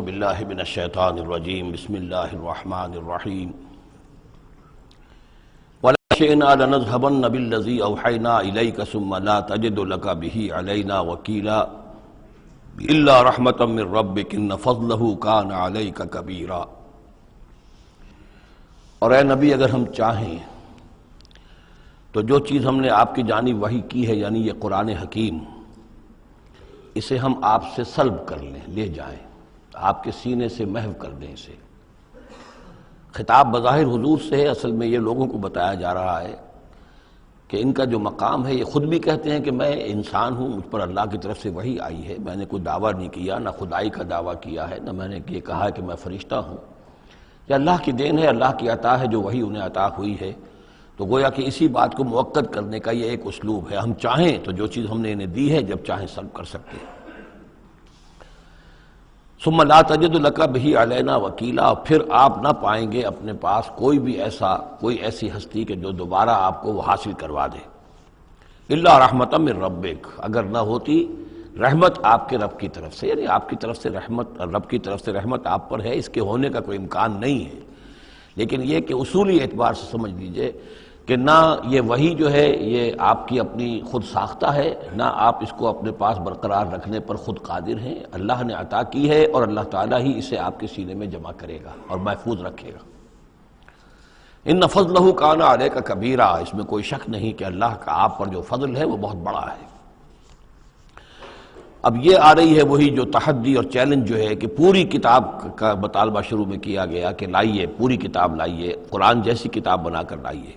باللہ من الشیطان الرجیم بسم اللہ الرحمن الرحیم وَلَا شِئْنَا لَنَذْهَبَنَّ بِالَّذِي أَوْحَيْنَا إِلَيْكَ ثُمَّ لَا تَجِدُ لَكَ بِهِ عَلَيْنَا وَكِيلًا إِلَّا رَحْمَةً مِّن رَّبِّكَ إِنَّ فَضْلَهُ كَانَ عَلَيْكَ كَبِيرًا۔ اور اے نبی اگر ہم چاہیں تو جو چیز ہم نے آپ کی جانب وحی کی ہے یعنی یہ قرآن حکیم، اسے ہم آپ سے سلب کر لیں، لے جائیں، آپ کے سینے سے محو کر دیں اسے۔ خطاب بظاہر حضور سے ہے، اصل میں یہ لوگوں کو بتایا جا رہا ہے کہ ان کا جو مقام ہے، یہ خود بھی کہتے ہیں کہ میں انسان ہوں، مجھ پر اللہ کی طرف سے وحی آئی ہے، میں نے کوئی دعویٰ نہیں کیا، نہ خدائی کا دعویٰ کیا ہے، نہ میں نے یہ کہا ہے کہ میں فرشتہ ہوں، یہ اللہ کی دین ہے، اللہ کی عطا ہے جو وحی انہیں عطا ہوئی ہے۔ تو گویا کہ اسی بات کو مؤکد کرنے کا یہ ایک اسلوب ہے، ہم چاہیں تو جو چیز ہم نے انہیں دی ہے جب چاہیں سلب کر سکتے ہیں۔ ثم لا تجد لک بہ علینا وکیلا، پھر آپ نہ پائیں گے اپنے پاس کوئی ایسی ہستی کہ جو دوبارہ آپ کو وہ حاصل کروا دے۔ الا رحمۃ من ربک، اگر نہ ہوتی رحمت آپ کے رب کی طرف سے، یعنی آپ کی طرف سے رحمت، رب کی طرف سے رحمت آپ پر ہے، اس کے ہونے کا کوئی امکان نہیں ہے، لیکن یہ کہ اصولی اعتبار سے سمجھ لیجئے کہ نہ یہ وحی جو ہے یہ آپ کی اپنی خود ساختہ ہے، نہ آپ اس کو اپنے پاس برقرار رکھنے پر خود قادر ہیں، اللہ نے عطا کی ہے اور اللہ تعالیٰ ہی اسے آپ کے سینے میں جمع کرے گا اور محفوظ رکھے گا۔ ان فضلہ کان علیک کبیرا، اس میں کوئی شک نہیں کہ اللہ کا آپ پر جو فضل ہے وہ بہت بڑا ہے۔ اب یہ آ رہی ہے وہی جو تحدی اور چیلنج جو ہے کہ پوری کتاب کا مطالبہ شروع میں کیا گیا کہ لائیے، پوری کتاب لائیے، قرآن جیسی کتاب بنا کر لائیے۔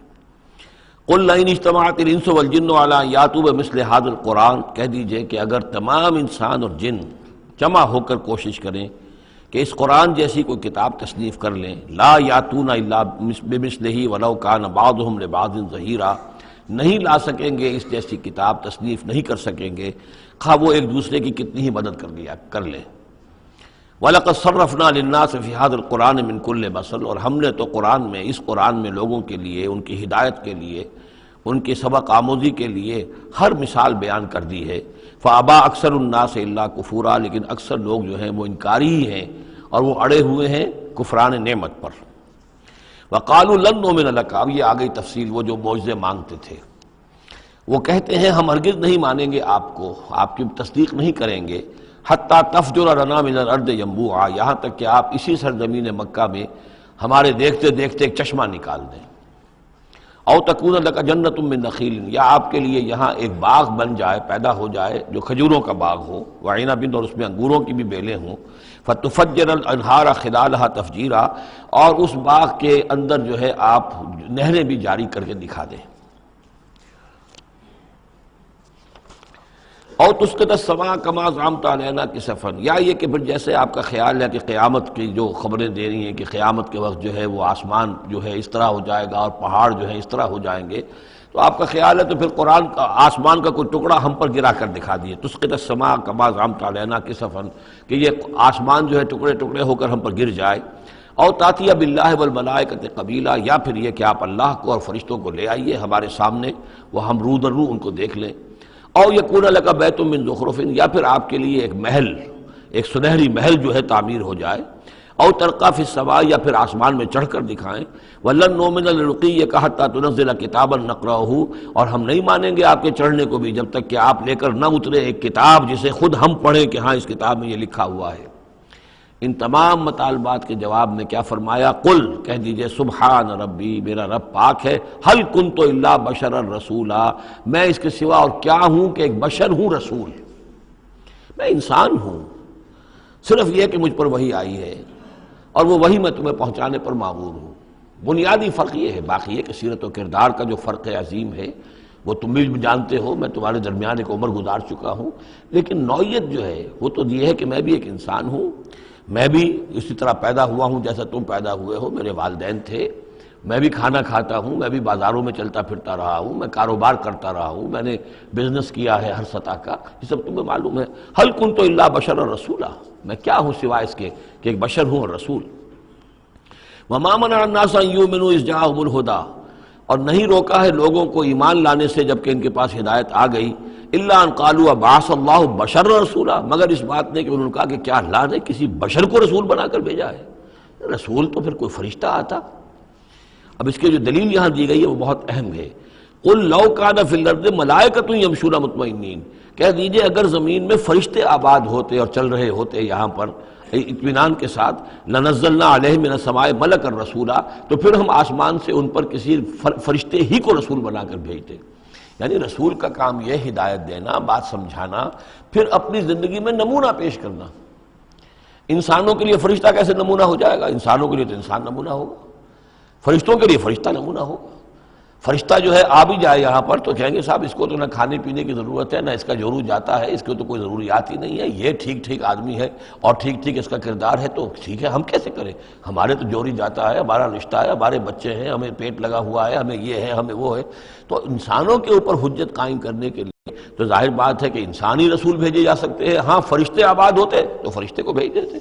قل لئن اجتمعت الانس والجن علی ان یاتوا بمثل ھذا القرآن، کہہ دیجئے کہ اگر تمام انسان اور جن جمع ہو کر کوشش کریں کہ اس قرآن جیسی کوئی کتاب تصنیف کر لیں، لا یاتون الا بمثلہ ولو کان بعضهم لبعض ظہیرا، نہیں لا سکیں گے اس جیسی کتاب، تصنیف نہیں کر سکیں گے، خواہ وہ ایک دوسرے کی کتنی ہی مدد کر لیں۔ وَلَقَدْ صَرَّفْنَا لِلنَّاسِ فِي هَذَا الْقُرْآنِ مِنْ كُلِّ مَثَلٍ، اور ہم نے تو قرآن میں، اس قرآن میں لوگوں کے لیے، ان کی ہدایت کے لیے، ان کی سبق آموزی کے لیے ہر مثال بیان کر دی ہے۔ فَأَبَى أَكْثَرُ النَّاسِ إِلَّا كُفُورًا، لیکن اکثر لوگ جو ہیں وہ انکاری ہی ہیں اور وہ اڑے ہوئے ہیں کفران نعمت پر۔ وَقَالُوا لَن نُؤْمِنَ لَكَ، اب یہ آ گئی تفصیل، وہ جو معجزے مانگتے تھے، وہ کہتے ہیں ہم ہرگز نہیں مانیں گے آپ کو، آپ کی تصدیق نہیں کریں گے، حتیٰ تفجر لنا من الارض ینبوعا، یہاں تک کہ آپ اسی سرزمین مکہ میں ہمارے دیکھتے دیکھتے ایک چشمہ نکال دیں۔ او تکون لک جنۃ من نخیل، یا آپ کے لیے یہاں ایک باغ بن جائے، پیدا ہو جائے جو کھجوروں کا باغ ہو، وعنب، اور اس میں انگوروں کی بھی بیلیں ہوں، فتفجر الانہار خلالها تفجیرا، اور اس باغ کے اندر جو ہے آپ نہریں بھی جاری کر کے دکھا دیں۔ او تسقط السماء کما زعمت علینا کسفا، یا یہ کہ پھر جیسے آپ کا خیال ہے کہ قیامت کی جو خبریں دے رہی ہیں کہ قیامت کے وقت جو ہے وہ آسمان جو ہے اس طرح ہو جائے گا اور پہاڑ جو ہے اس طرح ہو جائیں گے، تو آپ کا خیال ہے تو پھر قرآن کا آسمان کا کوئی ٹکڑا ہم پر گرا کر دکھا دیے، تسقط السماء کما زعمت علینا کسفا، کہ یہ آسمان جو ہے ٹکڑے ٹکڑے ہو کر ہم پر گر جائے۔ او تاتیہ باللہ والملائکۃ قبیلا، یا پھر یہ کہ آپ اللہ کو اور فرشتوں کو لے آئیے ہمارے سامنے، وہ ہم رو در رو ان کو دیکھ لیں۔ او یکون لک بیت من زخرف، یا پھر آپ کے لیے ایک محل، ایک سنہری محل جو ہے تعمیر ہو جائے۔ او ترقی فی السماء، یا پھر آسمان میں چڑھ کر دکھائیں۔ ولن نؤمن لرقیک حتی تنزل کتابا نقرأہ، اور ہم نہیں مانیں گے آپ کے چڑھنے کو بھی جب تک کہ آپ لے کر نہ اترے ایک کتاب جسے خود ہم پڑھیں کہ ہاں اس کتاب میں یہ لکھا ہوا ہے۔ ان تمام مطالبات کے جواب میں کیا فرمایا؟ قل، کہہ دیجئے سبحان ربی، میرا رب پاک ہے، هل كنت الا بشرا رسولا، میں اس کے سوا اور کیا ہوں کہ ایک بشر ہوں، رسول، میں انسان ہوں، صرف یہ کہ مجھ پر وحی آئی ہے اور وہ وحی میں تمہیں پہنچانے پر مامور ہوں۔ بنیادی فرق یہ ہے، باقی ہے کہ سیرت و کردار کا جو فرق عظیم ہے وہ تم بھی جانتے ہو، میں تمہارے درمیان ایک عمر گزار چکا ہوں، لیکن نوعیت جو ہے وہ تو یہ ہے کہ میں بھی ایک انسان ہوں، میں بھی اسی طرح پیدا ہوا ہوں جیسا تم پیدا ہوئے ہو، میرے والدین تھے، میں بھی کھانا کھاتا ہوں، میں بھی بازاروں میں چلتا پھرتا رہا ہوں، میں کاروبار کرتا رہا ہوں، میں نے بزنس کیا ہے ہر سطح کا، یہ سب تمہیں معلوم ہے۔ هل كنت الا بشرا رسولا، میں کیا ہوں سوائے اس کے کہ ایک بشر ہوں اور رسول۔ وما منع الناس ان يؤمنوا اذ جاءهم الهدى، اور نہیں روکا ہے لوگوں کو ایمان لانے سے جبکہ ان کے پاس ہدایت آ گئی، الا ان قالوا ابعث اللہ بشر رسولا، مگر اس بات نے کہ انہوں نے کہا کہ کیا اللہ نے کسی بشر کو رسول بنا کر بھیجا ہے؟ رسول تو پھر کوئی فرشتہ آتا۔ اب اس کی جو دلیل یہاں دی گئی ہے وہ بہت اہم ہے۔ قل لو کان فی الارض ملائکۃ یمشون مطمئنین، کہہ دیجئے اگر زمین میں فرشتے آباد ہوتے اور چل رہے ہوتے یہاں پر اطمینان کے ساتھ، لنزلنا علیہم من السماء ملکا رسولا، تو پھر ہم آسمان سے ان پر کسی فرشتے ہی کو رسول بنا کر بھیجتے۔ یعنی رسول کا کام یہ ہدایت دینا، بات سمجھانا، پھر اپنی زندگی میں نمونہ پیش کرنا۔ انسانوں کے لیے فرشتہ کیسے نمونہ ہو جائے گا؟ انسانوں کے لیے تو انسان نمونہ ہوگا، فرشتوں کے لیے فرشتہ نمونہ ہوگا۔ فرشتہ جو ہے آ بھی جائے یہاں پر تو کہیں گے صاحب اس کو تو نہ کھانے پینے کی ضرورت ہے، نہ اس کا جورو جاتا ہے، اس کو تو کوئی ضروریات ہی نہیں ہے، یہ ٹھیک ٹھیک آدمی ہے اور ٹھیک ٹھیک اس کا کردار ہے، تو ٹھیک ہے ہم کیسے کریں؟ ہمارے تو جوری جاتا ہے، ہمارا رشتہ ہے، ہمارے بچے ہیں، ہمیں پیٹ لگا ہوا ہے، ہمیں یہ ہے، ہمیں وہ ہے۔ تو انسانوں کے اوپر حجت قائم کرنے کے لیے تو ظاہر بات ہے کہ انسانی رسول بھیجے جا سکتے ہیں۔ ہاں فرشتے آباد ہوتے تو فرشتے کو بھیج دیتے۔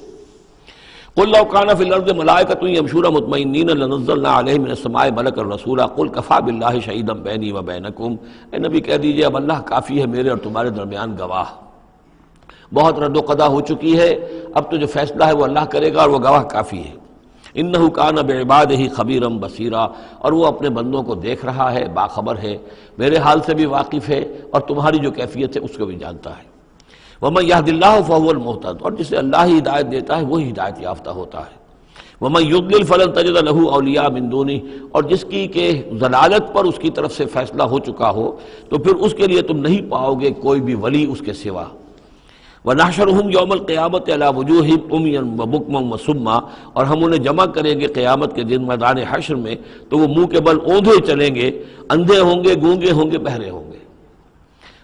قل لو کان فی الارض ملائکۃ یمشون مطمئنین لنزلنا علیہم من السماء ملکا رسولا قل کفی باللہ شہیدا بینی و بینکم، اے نبی کہہ دیجئے اب اللہ کافی ہے میرے اور تمہارے درمیان گواہ۔ بہت رد و قضا ہو چکی ہے، اب تو جو فیصلہ ہے وہ اللہ کرے گا اور وہ گواہ کافی ہے۔ انہ کان بعبادہ خبیرا بصیرا، اور وہ اپنے بندوں کو دیکھ رہا ہے، باخبر ہے، میرے حال سے بھی واقف ہے اور تمہاری جو کیفیت ہے اس کو بھی جانتا ہے۔ وَمَن يَهْدِ اللَّهُ فَهُوَ الْمُهْتَدِ، اور جسے اللہ ہی ہدایت دیتا ہے وہی ہدایت یافتہ ہوتا ہے۔ وَمَن يُضْلِلْ فَلَن تَجِدَ لَهُ أَوْلِيَاءَ مِن دُونِهِ، اور جس کی کہ ضلالت پر اس کی طرف سے فیصلہ ہو چکا ہو تو پھر اس کے لیے تم نہیں پاؤ گے کوئی بھی ولی اس کے سوا۔ وَنَحْشُرُهُمْ يَوْمَ الْقِيَامَةِ عَلَىٰ وُجُوهِهِمْ عُمْيًا وَبُكْمًا وَصُمًّا، اور ہم انہیں جمع کریں گے قیامت کے دن میدان حشر میں تو وہ منہ کے بل اوندھے چلیں گے، اندھے ہوں گے، گونگے ہوں گے، بہرے ہوں گے۔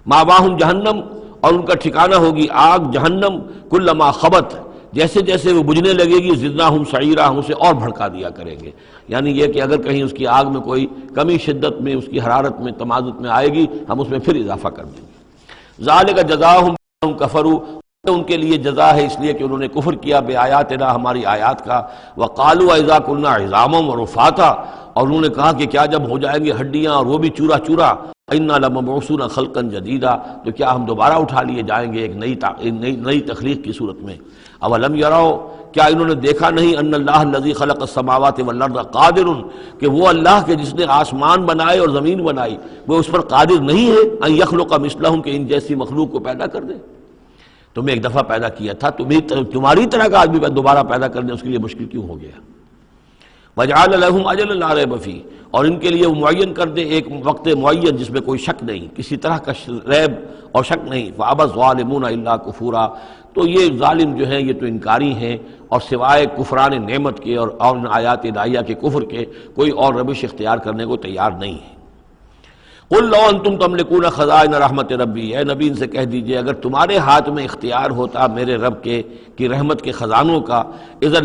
مَأْوَاهُمْ جَهَنَّمُ، اور ان کا ٹھکانہ ہوگی آگ جہنم، کلما خبت، جیسے جیسے وہ بجھنے لگے گی زدناہم سعیرا، ہم اسے اور بھڑکا دیا کریں گے۔ یعنی یہ کہ اگر کہیں اس کی آگ میں کوئی کمی شدت میں، اس کی حرارت میں، تمازت میں آئے گی ہم اس میں پھر اضافہ کر دیں گے۔ ذالک جزاؤہم بانہم کفروا، ان کے لیے جزا ہے اس لیے کہ انہوں نے کفر کیا بے آیاتنا، ہماری آیات کا۔ وقالوا اذا كنا عظاما ورفاتا، اور انہوں نے کہا کہ کیا جب ہو جائیں گے ہڈیاں اور وہ بھی چورا چورا، انا لمبعوثون خلقا جدیدا، تو کیا ہم دوبارہ اٹھا لیے جائیں گے ایک نئی تخلیق کی صورت میں۔ اولم یروا، کیا انہوں نے دیکھا نہیں، ان اللہ الذی خلق السماوات والارض قادر، کہ وہ اللہ کے جس نے آسمان بنائے اور زمین بنائی وہ اس پر قادر نہیں ہے، ان یخلق مثلہم، کہ ان جیسی مخلوق کو پیدا کر دے۔ تمہیں ایک دفعہ پیدا کیا تھا، تمہاری طرح کا آدمی دوبارہ پیدا کرنے اس کے لیے مشکل کیوں ہو گیا؟ وَجَعَلَ لَهُمْ أَجَلًا لَا رَيْبَ فِيهِ، اور ان کے لیے وہ معین کر دے ایک وقت معین جس میں کوئی شک نہیں، کسی طرح کا ریب اور شک نہیں۔ فَأَبَى الظَّالِمُونَ إِلَّا كُفُورًا، تو یہ ظالم جو ہیں یہ تو انکاری ہیں اور سوائے کفران نعمت کے اور ان آیات الہیہ کے کفر کے کوئی اور روش اختیار کرنے کو تیار نہیں ہے۔ قل لو انتم تملکون خزائن رحمت ربی، اے نبی ان سے کہہ دیجئے اگر تمہارے ہاتھ میں اختیار ہوتا میرے رب کے کی رحمت کے خزانوں کا، اذا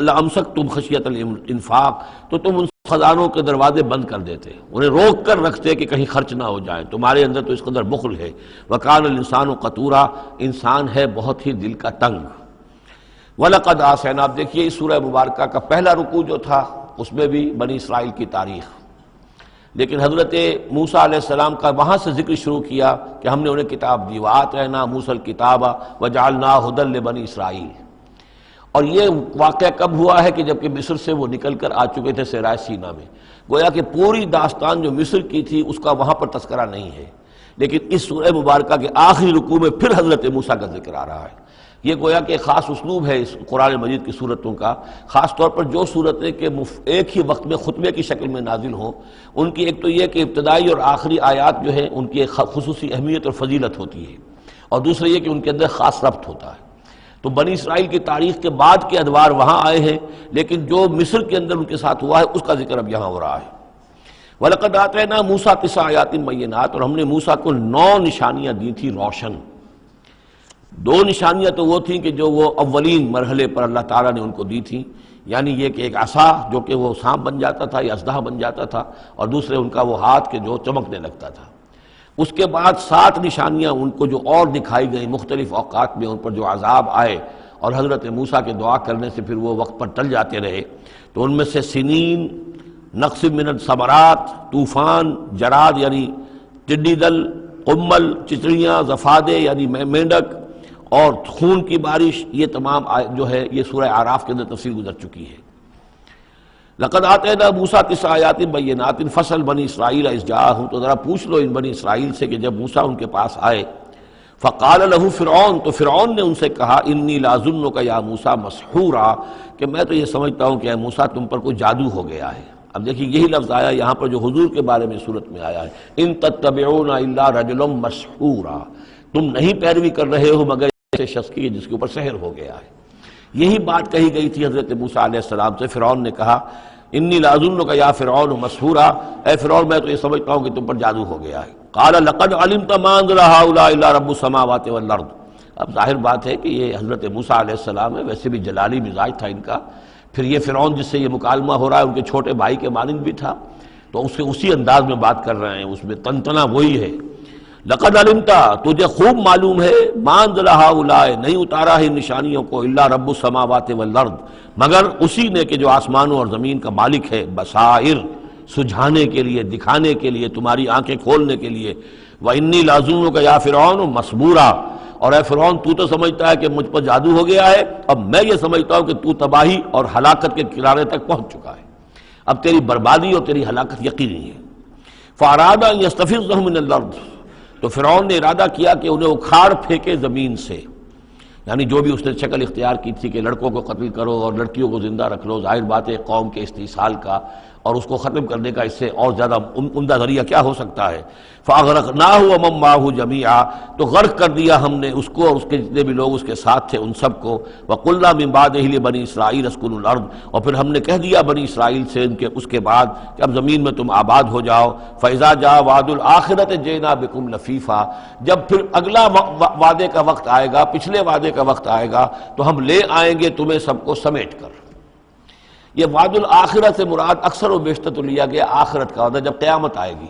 لامسکتم خشیۃ الانفاق، تو تم ان خزانوں کے دروازے بند کر دیتے، انہیں روک کر رکھتے کہ کہیں خرچ نہ ہو جائیں، تمہارے اندر تو اس قدر بخل ہے۔ وکان الانسان قتورا، انسان ہے بہت ہی دل کا تنگ۔ وَلَقَدْ آتَيْنَا، آپ دیکھیے اس سورہ مبارکہ کا پہلا رکوع جو تھا اس میں بھی بنی اسرائیل کی تاریخ، لیکن حضرت موسیٰ علیہ السلام کا وہاں سے ذکر شروع کیا کہ ہم نے انہیں کتاب دی، وَآتَيْنَا مُوسَى الْكِتَابَ وَجَعَلْنَاهُ هُدًى لِبَنِي اسرائیل۔ اور یہ واقعہ کب ہوا ہے کہ جبکہ مصر سے وہ نکل کر آ چکے تھے صحرائے سینا میں، گویا کہ پوری داستان جو مصر کی تھی اس کا وہاں پر تذکرہ نہیں ہے، لیکن اس سورہ مبارکہ کے آخری رکوع میں پھر حضرت موسیٰ کا ذکر آ رہا ہے۔ یہ گویا کہ خاص اسلوب ہے اس قرآن مجید کی صورتوں کا، خاص طور پر جو صورتیں کہ ایک ہی وقت میں خطبے کی شکل میں نازل ہوں، ان کی ایک تو یہ کہ ابتدائی اور آخری آیات جو ہیں ان کی ایک خصوصی اہمیت اور فضیلت ہوتی ہے، اور دوسرا یہ کہ ان کے اندر خاص ربط ہوتا ہے۔ تو بنی اسرائیل کی تاریخ کے بعد کے ادوار وہاں آئے ہیں، لیکن جو مصر کے اندر ان کے ساتھ ہوا ہے اس کا ذکر اب یہاں ہو رہا ہے۔ وَلَقَدْ آتَيْنَا مُوسَىٰ 9 آیات بینات، اور ہم نے موسیٰ کو 9 نشانیاں دی تھیں روشن۔ 2 نشانیاں تو وہ تھیں کہ جو وہ اولین مرحلے پر اللہ تعالیٰ نے ان کو دی تھیں، یعنی یہ کہ ایک عصا جو کہ وہ سانپ بن جاتا تھا یا اژدہا بن جاتا تھا، اور دوسرے ان کا وہ ہاتھ کہ جو چمکنے لگتا تھا۔ اس کے بعد 7 نشانیاں ان کو جو اور دکھائی گئیں مختلف اوقات میں، ان پر جو عذاب آئے اور حضرت موسیٰ کے دعا کرنے سے پھر وہ وقت پر ٹل جاتے رہے، تو ان میں سے سنین، نقص من الثمرات، طوفان، جراد یعنی ٹڈی دل، قمل چچڑیاں، زفادے یعنی مینڈک، اور خون کی بارش، یہ تمام جو ہے یہ سورہ اعراف کے اندر تفصیل گزر چکی ہے۔ لقد آتینا موسیٰ 9 آیات بینات فاسأل بنی اسرائیل اذ جاءہم، تو ذرا پوچھ لو ان بنی اسرائیل سے کہ جب موسیٰ ان کے پاس آئے، فقال لہ فرعون، تو فرعون نے ان سے کہا انی لاظنک یا موسیٰ مسحورا، کہ میں تو یہ سمجھتا ہوں کہ اے موسیٰ تم پر کوئی جادو ہو گیا ہے۔ اب دیکھیں یہی لفظ آیا یہاں پر جو حضور کے بارے میں صورت میں آیا ہے، ان تتبعون الا رجلا مسحورا، تم نہیں پیروی کر رہے ہو مگر ایسے شخص کی جس کے اوپر سحر ہو گیا ہے۔ یہی بات کہی گئی تھی حضرت موسیٰ علیہ السلام سے۔ فرعون نے کہا انی لاظنک یا فرعون مسحورا، اے فرعون میں تو یہ سمجھتا ہوں کہ تم پر جادو ہو گیا ہے۔ قال لقد علمت ما انزل هؤلاء الا رب السماوات والارض، اب ظاہر بات ہے کہ یہ حضرت موسیٰ علیہ السلام ہے، ویسے بھی جلالی مزاج تھا ان کا، پھر یہ فرعون جس سے یہ مکالمہ ہو رہا ہے ان کے چھوٹے بھائی کے مانند بھی تھا، تو اس سے اسی انداز میں بات کر رہے ہیں، اس میں تنتنا وہی ہے۔ لقد علمت، تجھے خوب معلوم ہے، ما انزل هؤلاء، نہیں اتارا ہے نشانیوں کو، الا رب السماوات والارض، مگر اسی نے کہ جو آسمانوں اور زمین کا مالک ہے، بصائر، سجھانے کے لیے، دکھانے کے لیے، تمہاری آنکھیں کھولنے کے لیے۔ وَإِنِّي لَأَظُنُّكَ يَا فِرْعَوْنُ مَصْبُورًا، اور اے فرعون تو تو سمجھتا ہے کہ مجھ پر جادو ہو گیا ہے، اب میں یہ سمجھتا ہوں کہ تو تباہی اور ہلاکت کے کنارے تک پہنچ چکا ہے، اب تیری بربادی اور تیری ہلاکت یقینی ہے۔ فَأَرَادَ أَن يَسْتَفِزَّهُم مِّنَ الْأَرْضِ، تو فرعون نے ارادہ کیا کہ انہیں اکھاڑ پھینکے زمین سے، یعنی جو بھی اس نے شکل اختیار کی تھی کہ لڑکوں کو قتل کرو اور لڑکیوں کو زندہ رکھ لو، ظاہر بات ہے قوم کے استحصال کا اور اس کو ختم کرنے کا اس سے اور زیادہ عمدہ ذریعہ کیا ہو سکتا ہے۔ فَأَغْرَقْنَاهُ وَمَن مَّعَهُ جَمِيعًا، تو غرق کر دیا ہم نے اس کو اور اس کے جتنے بھی لوگ اس کے ساتھ تھے ان سب کو۔ وَقُلْنَا مِن بَعْدِهِ لِبَنِي إِسْرَائِيلَ اسْكُنُوا الْأَرْضَ، اور پھر ہم نے کہہ دیا بنی اسرائیل سے اس کے بعد کہ اب زمین میں تم آباد ہو جاؤ۔ فَإِذَا جَاءَ وَعْدُ الْآخِرَةِ جِئْنَا بِكُمْ لَفِيفًا، جب پھر اگلا وعدے کا وقت آئے گا، پچھلے وعدے کا وقت آئے گا تو ہم لے آئیں گے تمہیں سب کو سمیٹ کر۔ یہ وعد الآخرت سے مراد اکثر و بیشتر تو لیا گیا آخرت کا وعدہ، جب قیامت آئے گی،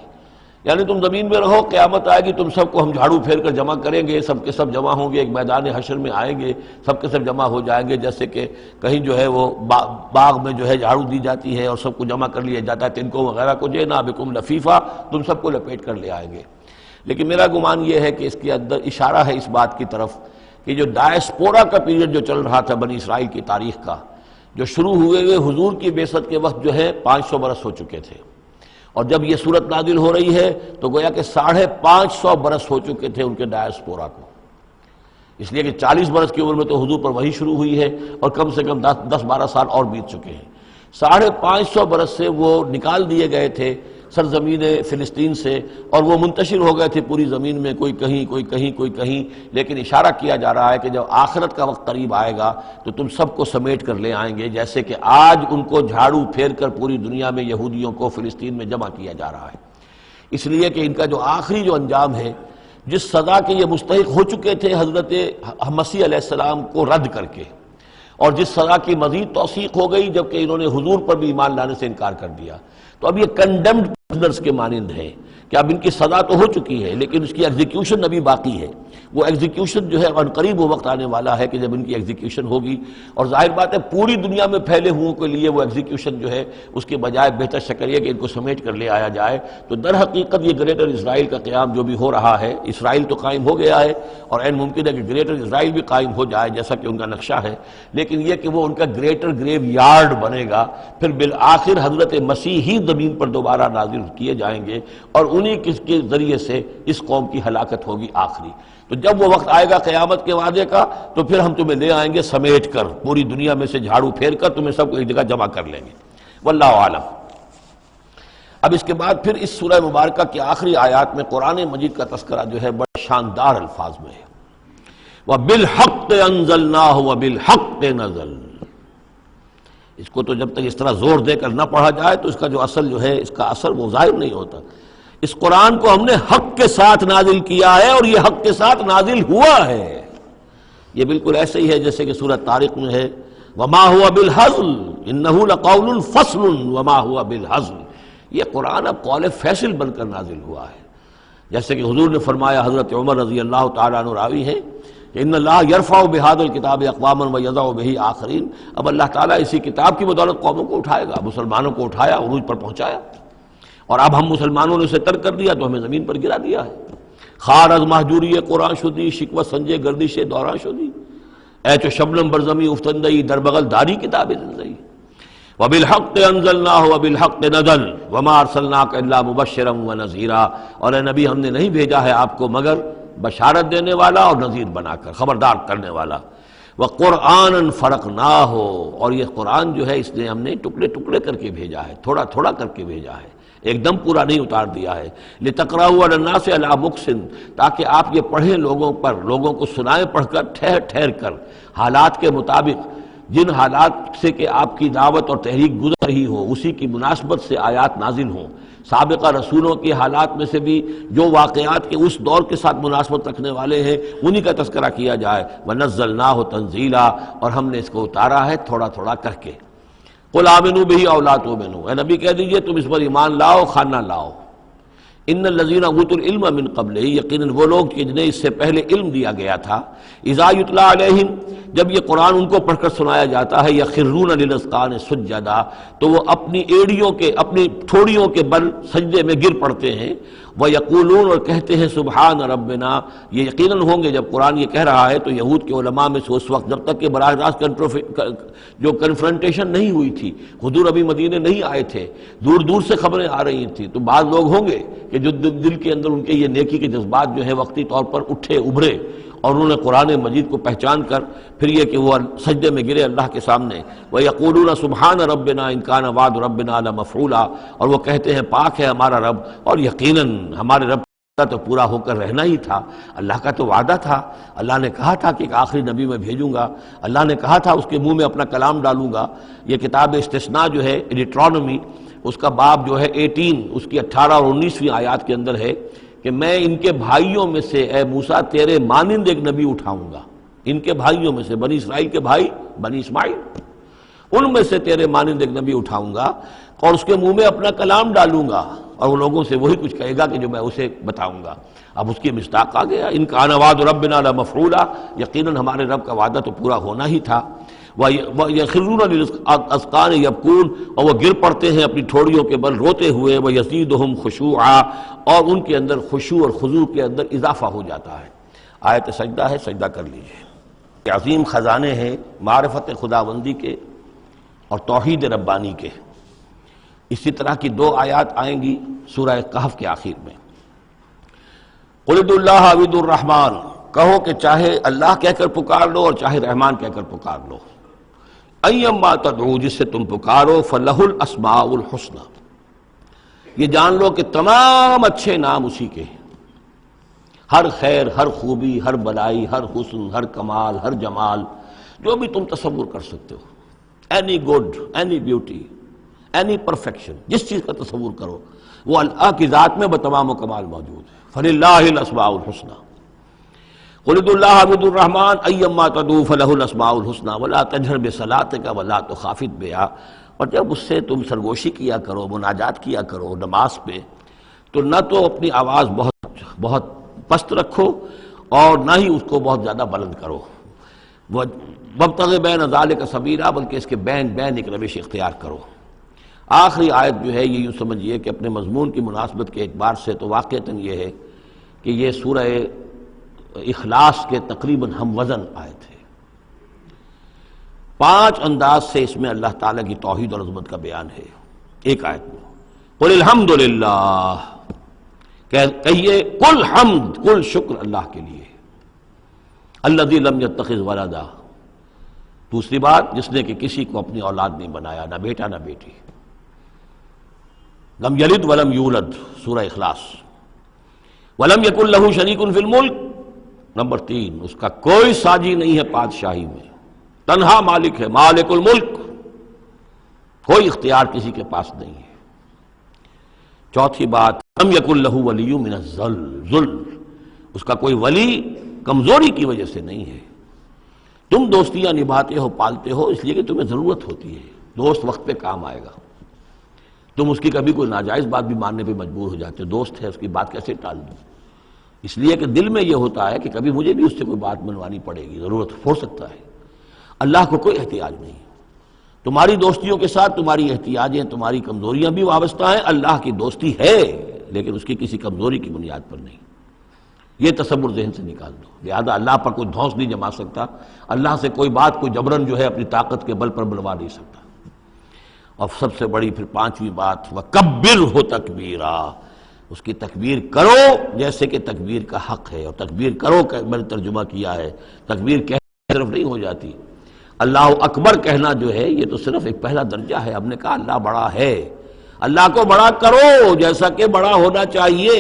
یعنی تم زمین میں رہو، قیامت آئے گی، تم سب کو ہم جھاڑو پھیر کر جمع کریں گے، سب کے سب جمع ہوں گے، ایک میدان حشر میں آئیں گے، سب کے سب جمع ہو جائیں گے، جیسے کہ کہیں جو ہے وہ باغ میں جو ہے جھاڑو دی جاتی ہے اور سب کو جمع کر لیا جاتا ہے، تنکوں وغیرہ کو، جئنا بکم لفیفا، تم سب کو لپیٹ کر لے آئیں گے۔ لیکن میرا گمان یہ ہے کہ اس کے اندر اشارہ ہے اس بات کی طرف کہ جو ڈائسپورا کا پیریڈ جو چل رہا تھا بنی اسرائیل کی تاریخ کا، جو شروع ہوئے حضور کی بعثت کے وقت جو ہے 500 برس ہو چکے تھے، اور جب یہ صورت نازل ہو رہی ہے تو گویا کہ 550 برس ہو چکے تھے ان کے ڈائسپورا کو، اس لیے کہ 40 برس کی عمر میں تو حضور پر وحی شروع ہوئی ہے اور کم سے کم 10-12 سال اور بیت چکے ہیں۔ 550 برس سے وہ نکال دیے گئے تھے سرزمین فلسطین سے، اور وہ منتشر ہو گئے تھے پوری زمین میں، کوئی کہیں کوئی کہیں کوئی کہیں، لیکن اشارہ کیا جا رہا ہے کہ جب آخرت کا وقت قریب آئے گا تو تم سب کو سمیٹ کر لے آئیں گے، جیسے کہ آج ان کو جھاڑو پھیر کر پوری دنیا میں یہودیوں کو فلسطین میں جمع کیا جا رہا ہے، اس لیے کہ ان کا جو آخری جو انجام ہے، جس سزا کے یہ مستحق ہو چکے تھے حضرت مسیح علیہ السلام کو رد کر کے، اور جس سزا کی مزید توثیق ہو گئی جبکہ انہوں نے حضور پر بھی ایمان لانے سے انکار کر دیا، تو اب یہ کنڈیمڈ پرزنرز کے مانند ہے کہ اب ان کی سزا تو ہو چکی ہے لیکن اس کی ایگزیکیوشن ابھی باقی ہے۔ وہ ایگزیکیوشن جو ہے عنقریب وہ وقت آنے والا ہے کہ جب ان کی ایگزیکیوشن ہوگی، اور ظاہر بات ہے پوری دنیا میں پھیلے ہوئوں کے لیے وہ ایگزیکیوشن جو ہے اس کے بجائے بہتر شکل یہ کہ ان کو سمیٹ کر لے آیا جائے۔ تو در حقیقت یہ گریٹر اسرائیل کا قیام جو بھی ہو رہا ہے، اسرائیل تو قائم ہو گیا ہے اور عین ممکن ہے کہ گریٹر اسرائیل بھی قائم ہو جائے جیسا کہ ان کا نقشہ ہے، لیکن یہ کہ وہ ان کا گریٹر گریو یارڈ بنے گا، پھر بالآخر حضرت مسیح ہی زمین پر دوبارہ نازل کیے جائیں گے اور انہی کے ذریعے سے اس قوم کی ہلاکت ہوگی آخری۔ تو جب وہ وقت آئے گا قیامت کے وعدے کا تو پھر ہم تمہیں لے آئیں گے سمیٹ کر، پوری دنیا میں سے جھاڑو پھیر کر تمہیں سب کو ایک جگہ جمع کر لیں گے۔ واللہ عالم۔ اب اس کے بعد پھر اس سورہ مبارکہ کی آخری آیات میں قرآن مجید کا تذکرہ جو ہے بڑے شاندار الفاظ میں ہے، وَبِالْحَقِّ أَنزَلْنَاهُ وَبِالْحَقِّ نَزَلَ۔ اس کو تو جب تک اس طرح زور دے کر نہ پڑھا جائے تو اس کا جو اصل جو ہے اس کا اثر وہ ظاہر نہیں ہوتا۔ اس قرآن کو ہم نے حق کے ساتھ نازل کیا ہے اور یہ حق کے ساتھ نازل ہوا ہے۔ یہ بالکل ایسے ہی ہے جیسے کہ سورۃ طارق میں ہے وَمَا هُوَ بِالْحَزْلِ إِنَّهُ لَقَوْلٌ فَصْلٌ وَمَا هُوَ بِالْحَزْلِ۔ یہ قرآن اب قول فیصل بن کر نازل ہوا ہے، جیسے کہ حضور نے فرمایا، حضرت عمر رضی اللہ تعالیٰ عنہ راوی ہیں کہ ان اللہ یرفع بہذا الکتاب اقواما ویضع بہ آخرین، اب اللہ تعالیٰ اسی کتاب کی بدولت قوموں کو اٹھائے گا، مسلمانوں کو اٹھایا، عروج پر پہنچایا، اور اب ہم مسلمانوں نے اسے ترک کر دیا تو ہمیں زمین پر گرا دیا ہے۔ خار از محجوری قرآن شدی، شکوہ سنجے گردش دوران شدی، اے چو شبنم برزمی افتندئی در بغل داری کتاب زندگی، وبالحق انزلناہ وبالحق نزل وما ارسلناک الا مبشرا ونذیرا، اور اے نبی ہم نے نہیں بھیجا ہے آپ کو مگر بشارت دینے والا اور نذیر بنا کر، خبردار کرنے والا۔ وقرآنا فرقناہ، اور یہ قرآن جو ہے اس نے ہم نے ٹکڑے ٹکڑے کر کے بھیجا ہے، تھوڑا تھوڑا کر کے بھیجا ہے، ایک دم پورا نہیں اتار دیا ہے۔ لتقرأوا علی الناس علی مکث، تاکہ آپ یہ پڑھیں لوگوں پر، لوگوں کو سنائیں پڑھ کر ٹھہر ٹھہر کر، حالات کے مطابق، جن حالات سے کہ آپ کی دعوت اور تحریک گزر رہی ہو اسی کی مناسبت سے آیات نازل ہوں۔ سابقہ رسولوں کے حالات میں سے بھی جو واقعات کے اس دور کے ساتھ مناسبت رکھنے والے ہیں انہی کا تذکرہ کیا جائے۔ وَنَزَّلْنَاهُ تَنزِيلًا، اور ہم نے اس کو اتارا ہے تھوڑا تھوڑا کر کے۔ قُلْ آمِنُوا بِهِ أَوْ لَا تُؤْمِنُوا، اے نبی کہہ دیجئے تم اس پر ایمان لاؤ خواہ نہ لاؤ۔ ان الذین اوتوا العلم من قبلہ، یقیناً وہ لوگ جنہیں اس سے پہلے علم دیا گیا تھا، اذا یتلی علیہم، جب یہ قرآن ان کو پڑھ کر سنایا جاتا ہے، یخرون للاذقان سجدا، تو وہ اپنی ایڑیوں کے، اپنی ٹھوڑیوں کے بل سجدے میں گر پڑتے ہیں، ویقولون، اور کہتے ہیں سبحان ربنا، یہ یقیناً ہوں گے جب قرآن یہ کہہ رہا ہے تو یہود کے علماء میں سے اس وقت، جب تک کہ براہ راست جو کنفرنٹیشن نہیں ہوئی تھی، حضور ابھی مدینے نہیں آئے تھے، دور دور سے خبریں آ رہی تھیں، تو بعض لوگ ہوں گے کہ جو دل کے اندر ان کے یہ نیکی کے جذبات جو ہیں وقتی طور پر اٹھے ابھرے، اور انہوں نے قرآن مجید کو پہچان کر پھر یہ کہ وہ سجدے میں گرے اللہ کے سامنے۔ وَيَقُولُونَ سُبْحَانَ رَبِّنَا إِن كَانَ وَعْدُ رَبِّنَا لَمَفْعُولًا، اور وہ کہتے ہیں پاک ہے ہمارا رب، اور یقیناً ہمارے رب کا تو پورا ہو کر رہنا ہی تھا، اللہ کا تو وعدہ تھا، اللہ نے کہا تھا کہ ایک آخری نبی میں بھیجوں گا، اللہ نے کہا تھا اس کے منہ میں اپنا کلام ڈالوں گا۔ یہ کتاب استثناء جو ہے ڈیٹرانومی، اس کا باب جو ہے 18، اس کی 18 اور 19ویں آیات کے اندر ہے کہ میں ان کے بھائیوں میں سے اے موسیٰ تیرے مانند ایک نبی اٹھاؤں گا، ان کے بھائیوں میں سے، بنی اسرائیل کے بھائی بنی اسماعیل، ان میں سے تیرے مانند ایک نبی اٹھاؤں گا اور اس کے منہ میں اپنا کلام ڈالوں گا، اور وہ لوگوں سے وہی کچھ کہے گا کہ جو میں اسے بتاؤں گا۔ اب اس کی مصداق آ گیا، ان کان وعد ربنا لمفعولا، یقیناً ہمارے رب کا وعدہ تو پورا ہونا ہی تھا۔ وَيَخِرُّونَ لِلْأَذْقَانِ يَبْكُونَ، اور وہ گر پڑتے ہیں اپنی ٹھوڑیوں کے بل روتے ہوئے، وَيَزِيدُهُمْ خُشُوعًا، اور ان کے اندر خشوع اور خضوع کے اندر اضافہ ہو جاتا ہے۔ آیت سجدہ ہے، سجدہ کر لیجئے۔ یہ عظیم خزانے ہیں معرفت خداوندی کے اور توحید ربانی کے۔ اسی طرح کی 2 آیات آئیں گی سورہ کہف کے آخر میں۔ قُلِ ادعوا اللَّهَ أَوِ ادعوا الرَّحْمَٰنَ، کہو کہ چاہے اللہ کہہ کر پکار لو اور چاہے رحمان کہہ کر پکار لو۔ ایما تدعو، جس سے تم پکارو، فلہ الاسماء الحسنی، یہ جان لو کہ تمام اچھے نام اسی کے ہیں، ہر خیر، ہر خوبی، ہر بلائی، ہر حسن، ہر کمال، ہر جمال، جو بھی تم تصور کر سکتے ہو، any good, any beauty, any perfection, جس چیز کا تصور کرو وہ اللہ کی ذات میں بتمام و کمال موجود ہے۔ فللہ الاسماء الحسنی، قل ادعوا اللہ أو ادعوا الرحمن ایما تدعوا فلہ الاسماء الحسنی ولا تجہر بصلاتک ولا تخافت بہا، اور جب اس سے تم سرگوشی کیا کرو، مناجات کیا کرو نماز پہ، تو نہ تو اپنی آواز بہت پست رکھو اور نہ ہی اس کو بہت زیادہ بلند کرو، وابتغ بین ذلک سبیلا، بلکہ اس کے بین ایک روش اختیار کرو۔ آخری آیت جو ہے یہ یوں سمجھیے کہ اپنے مضمون کی مناسبت کے اعتبار سے تو واقعتاً یہ ہے کہ یہ سورہ اخلاص کے تقریباً ہم وزن آیت ہے۔ 5 انداز سے اس میں اللہ تعالیٰ کی توحید اور عظمت کا بیان ہے ایک آیت میں۔ قل الحمدللہ، کہیے کل حمد، کل شکر اللہ کے لیے، الذی لم یتخذ ولدا، دوسری بات جس نے کہ کسی کو اپنی اولاد نہیں بنایا، نہ بیٹا نہ بیٹی، لم یلد ولم یولد، سورہ اخلاص۔ ولم یکن لہ شریک فی الملک، نمبر 3 اس کا کوئی ساجی نہیں ہے بادشاہی میں، تنہا مالک ہے، مالک الملک، کوئی اختیار کسی کے پاس نہیں ہے۔ چوتھی بات، لم یکن لہ ولی من الذل، اس کا کوئی ولی کمزوری کی وجہ سے نہیں ہے۔ تم دوستیاں نبھاتے ہو، پالتے ہو اس لیے کہ تمہیں ضرورت ہوتی ہے، دوست وقت پہ کام آئے گا، تم اس کی کبھی کوئی ناجائز بات بھی ماننے پہ مجبور ہو جاتے ہو، دوست ہے اس کی بات کیسے ٹال دوں، اس لیے کہ دل میں یہ ہوتا ہے کہ کبھی مجھے بھی اس سے کوئی بات منوانی پڑے گی، ضرورت ہو سکتا ہے۔ اللہ کو کوئی احتیاج نہیں، تمہاری دوستیوں کے ساتھ تمہاری احتیاجیں، تمہاری کمزوریاں بھی وابستہ ہیں، اللہ کی دوستی ہے لیکن اس کی کسی کمزوری کی بنیاد پر نہیں۔ یہ تصور ذہن سے نکال دو. لہذا اللہ پر کوئی دھونس نہیں جما سکتا، اللہ سے کوئی بات کوئی جبرن جو ہے اپنی طاقت کے بل پر بلوا نہیں سکتا. اور سب سے بڑی پھر پانچویں بات وَكَبِّرْهُ تَكْبِيرًا، اس کی تکبیر کرو جیسے کہ تکبیر کا حق ہے. اور تکبیر کرو کہ میں نے ترجمہ کیا ہے، تکبیر کہنا صرف نہیں ہو جاتی، اللہ اکبر کہنا جو ہے یہ تو صرف ایک پہلا درجہ ہے. ہم نے کہا اللہ بڑا ہے، اللہ کو بڑا کرو جیسا کہ بڑا ہونا چاہیے.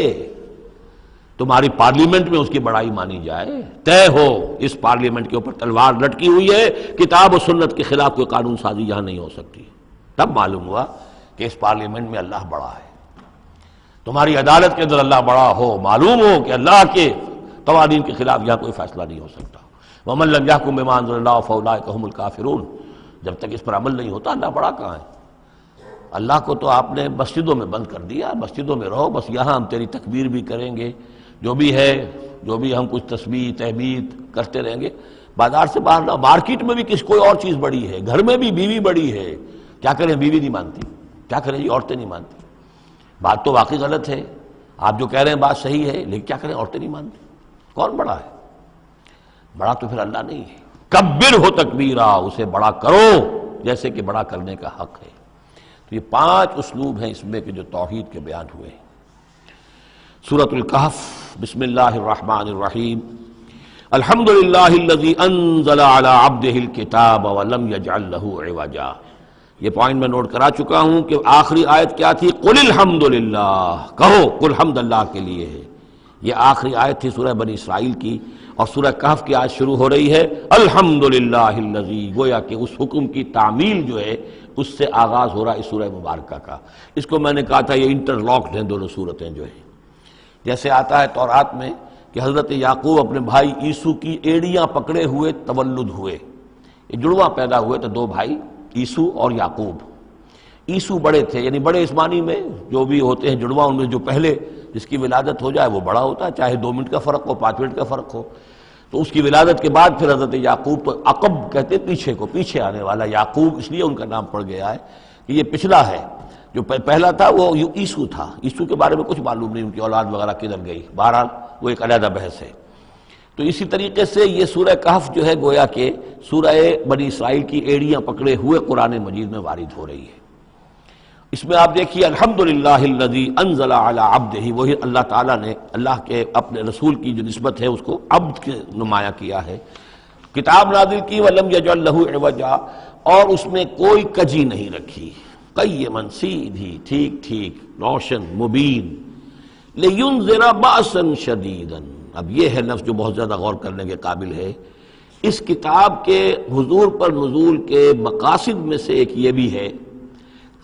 تمہاری پارلیمنٹ میں اس کی بڑائی مانی جائے، طے ہو اس پارلیمنٹ کے اوپر تلوار لٹکی ہوئی ہے، کتاب و سنت کے خلاف کوئی قانون سازی یہاں نہیں ہو سکتی. تب معلوم ہوا کہ اس پارلیمنٹ میں اللہ بڑا ہے. تمہاری عدالت کے اندر اللہ بڑا ہو، معلوم ہو کہ اللہ کے قوانین کے خلاف یہاں کوئی فیصلہ نہیں ہو سکتا. وَمَن لَّمْ يَحْكُم بِمَا أَنزَلَ اللَّهُ فَأُولَٰئِكَ هُمُ الْكَافِرُونَ. جب تک اس پر عمل نہیں ہوتا اللہ بڑا کہاں ہے؟ اللہ کو تو آپ نے مسجدوں میں بند کر دیا، مسجدوں میں رہو بس، یہاں ہم تیری تکبیر بھی کریں گے، جو بھی ہے جو بھی ہم کچھ تسبیح تحمید کرتے رہیں گے. بازار سے باہر نہ، مارکیٹ میں بھی کوئی اور چیز بڑی ہے، گھر میں بھی بیوی بڑی ہے. کیا کریں، بیوی نہیں مانتی، کیا کریں جی، عورتیں نہیں مانتی. بات تو واقعی غلط ہے، آپ جو کہہ رہے ہیں بات صحیح ہے، لیکن کیا کریں عورتیں نہیں مانتی. کون بڑا ہے؟ بڑا تو پھر اللہ نہیں ہے. کبر ہو تکبیرا، اسے بڑا کرو جیسے کہ بڑا کرنے کا حق ہے. تو یہ 5 اسلوب ہیں اس میں کہ جو توحید کے بیان ہوئے ہیں. سورۃ الکہف، بسم اللہ الرحمن الرحیم. الحمد للہ الذی انزل علی عبدہ الکتاب ولم یجعل لہ عوجا. یہ پوائنٹ میں نوٹ کرا چکا ہوں کہ آخری آیت کیا تھی؟ قل الحمد للہ، کہو قل حمد اللہ کے لیے ہے. یہ آخری آیت تھی سورہ بنی اسرائیل کی، اور سورہ کہف کی آیت شروع ہو رہی ہے الحمد للہ الذی. گویا کہ اس حکم کی تعمیل جو ہے اس سے آغاز ہو رہا ہے اس سورہ مبارکہ کا. اس کو میں نے کہا تھا یہ انٹرلاکڈ ہیں دونوں صورتیں جو ہیں. جیسے آتا ہے تورات میں کہ حضرت یعقوب اپنے بھائی عیسو کی ایڑیاں پکڑے ہوئے تولد ہوئے. یہ جڑواں پیدا ہوئے تو 2 بھائی عیسو اور یعقوب. عیسو بڑے تھے، یعنی بڑے اس معنی میں جو بھی ہوتے ہیں جڑواں، ان میں جو پہلے جس کی ولادت ہو جائے وہ بڑا ہوتا ہے، چاہے 2 منٹ کا فرق ہو 5 منٹ کا فرق ہو. تو اس کی ولادت کے بعد پھر حضرت یعقوب، تو عقب کہتے پیچھے کو، پیچھے آنے والا یعقوب اس لیے ان کا نام پڑ گیا ہے کہ یہ پچھلا ہے. جو پہلا تھا وہ عیسو تھا. عیسو کے بارے میں کچھ معلوم نہیں، ان کی اولاد وغیرہ کدھر گئی، بہرحال وہ ایک علیحدہ بحث ہے. تو اسی طریقے سے یہ سورہ کہف جو ہے گویا کہ سورہ بنی اسرائیل کی ایڑیاں پکڑے ہوئے قرآن مجید میں وارد ہو رہی ہے. اس میں آپ دیکھیے الحمدللہ الذی انزل علی عبدہ، وہی اللہ تعالیٰ نے اللہ کے اپنے رسول کی جو نسبت ہے اس کو عبد کے نمایاں کیا ہے. کتاب نازل کی ولم یجعل لہ عوجا، اور اس میں کوئی کجی نہیں رکھی، قیما سیدھی ٹھیک ٹھیک روشن مبین. لینذر بأسا شدیدا، اب یہ ہے لفظ جو بہت زیادہ غور کرنے کے قابل ہے. اس کتاب کے حضور پر نزول کے مقاصد میں سے ایک یہ بھی ہے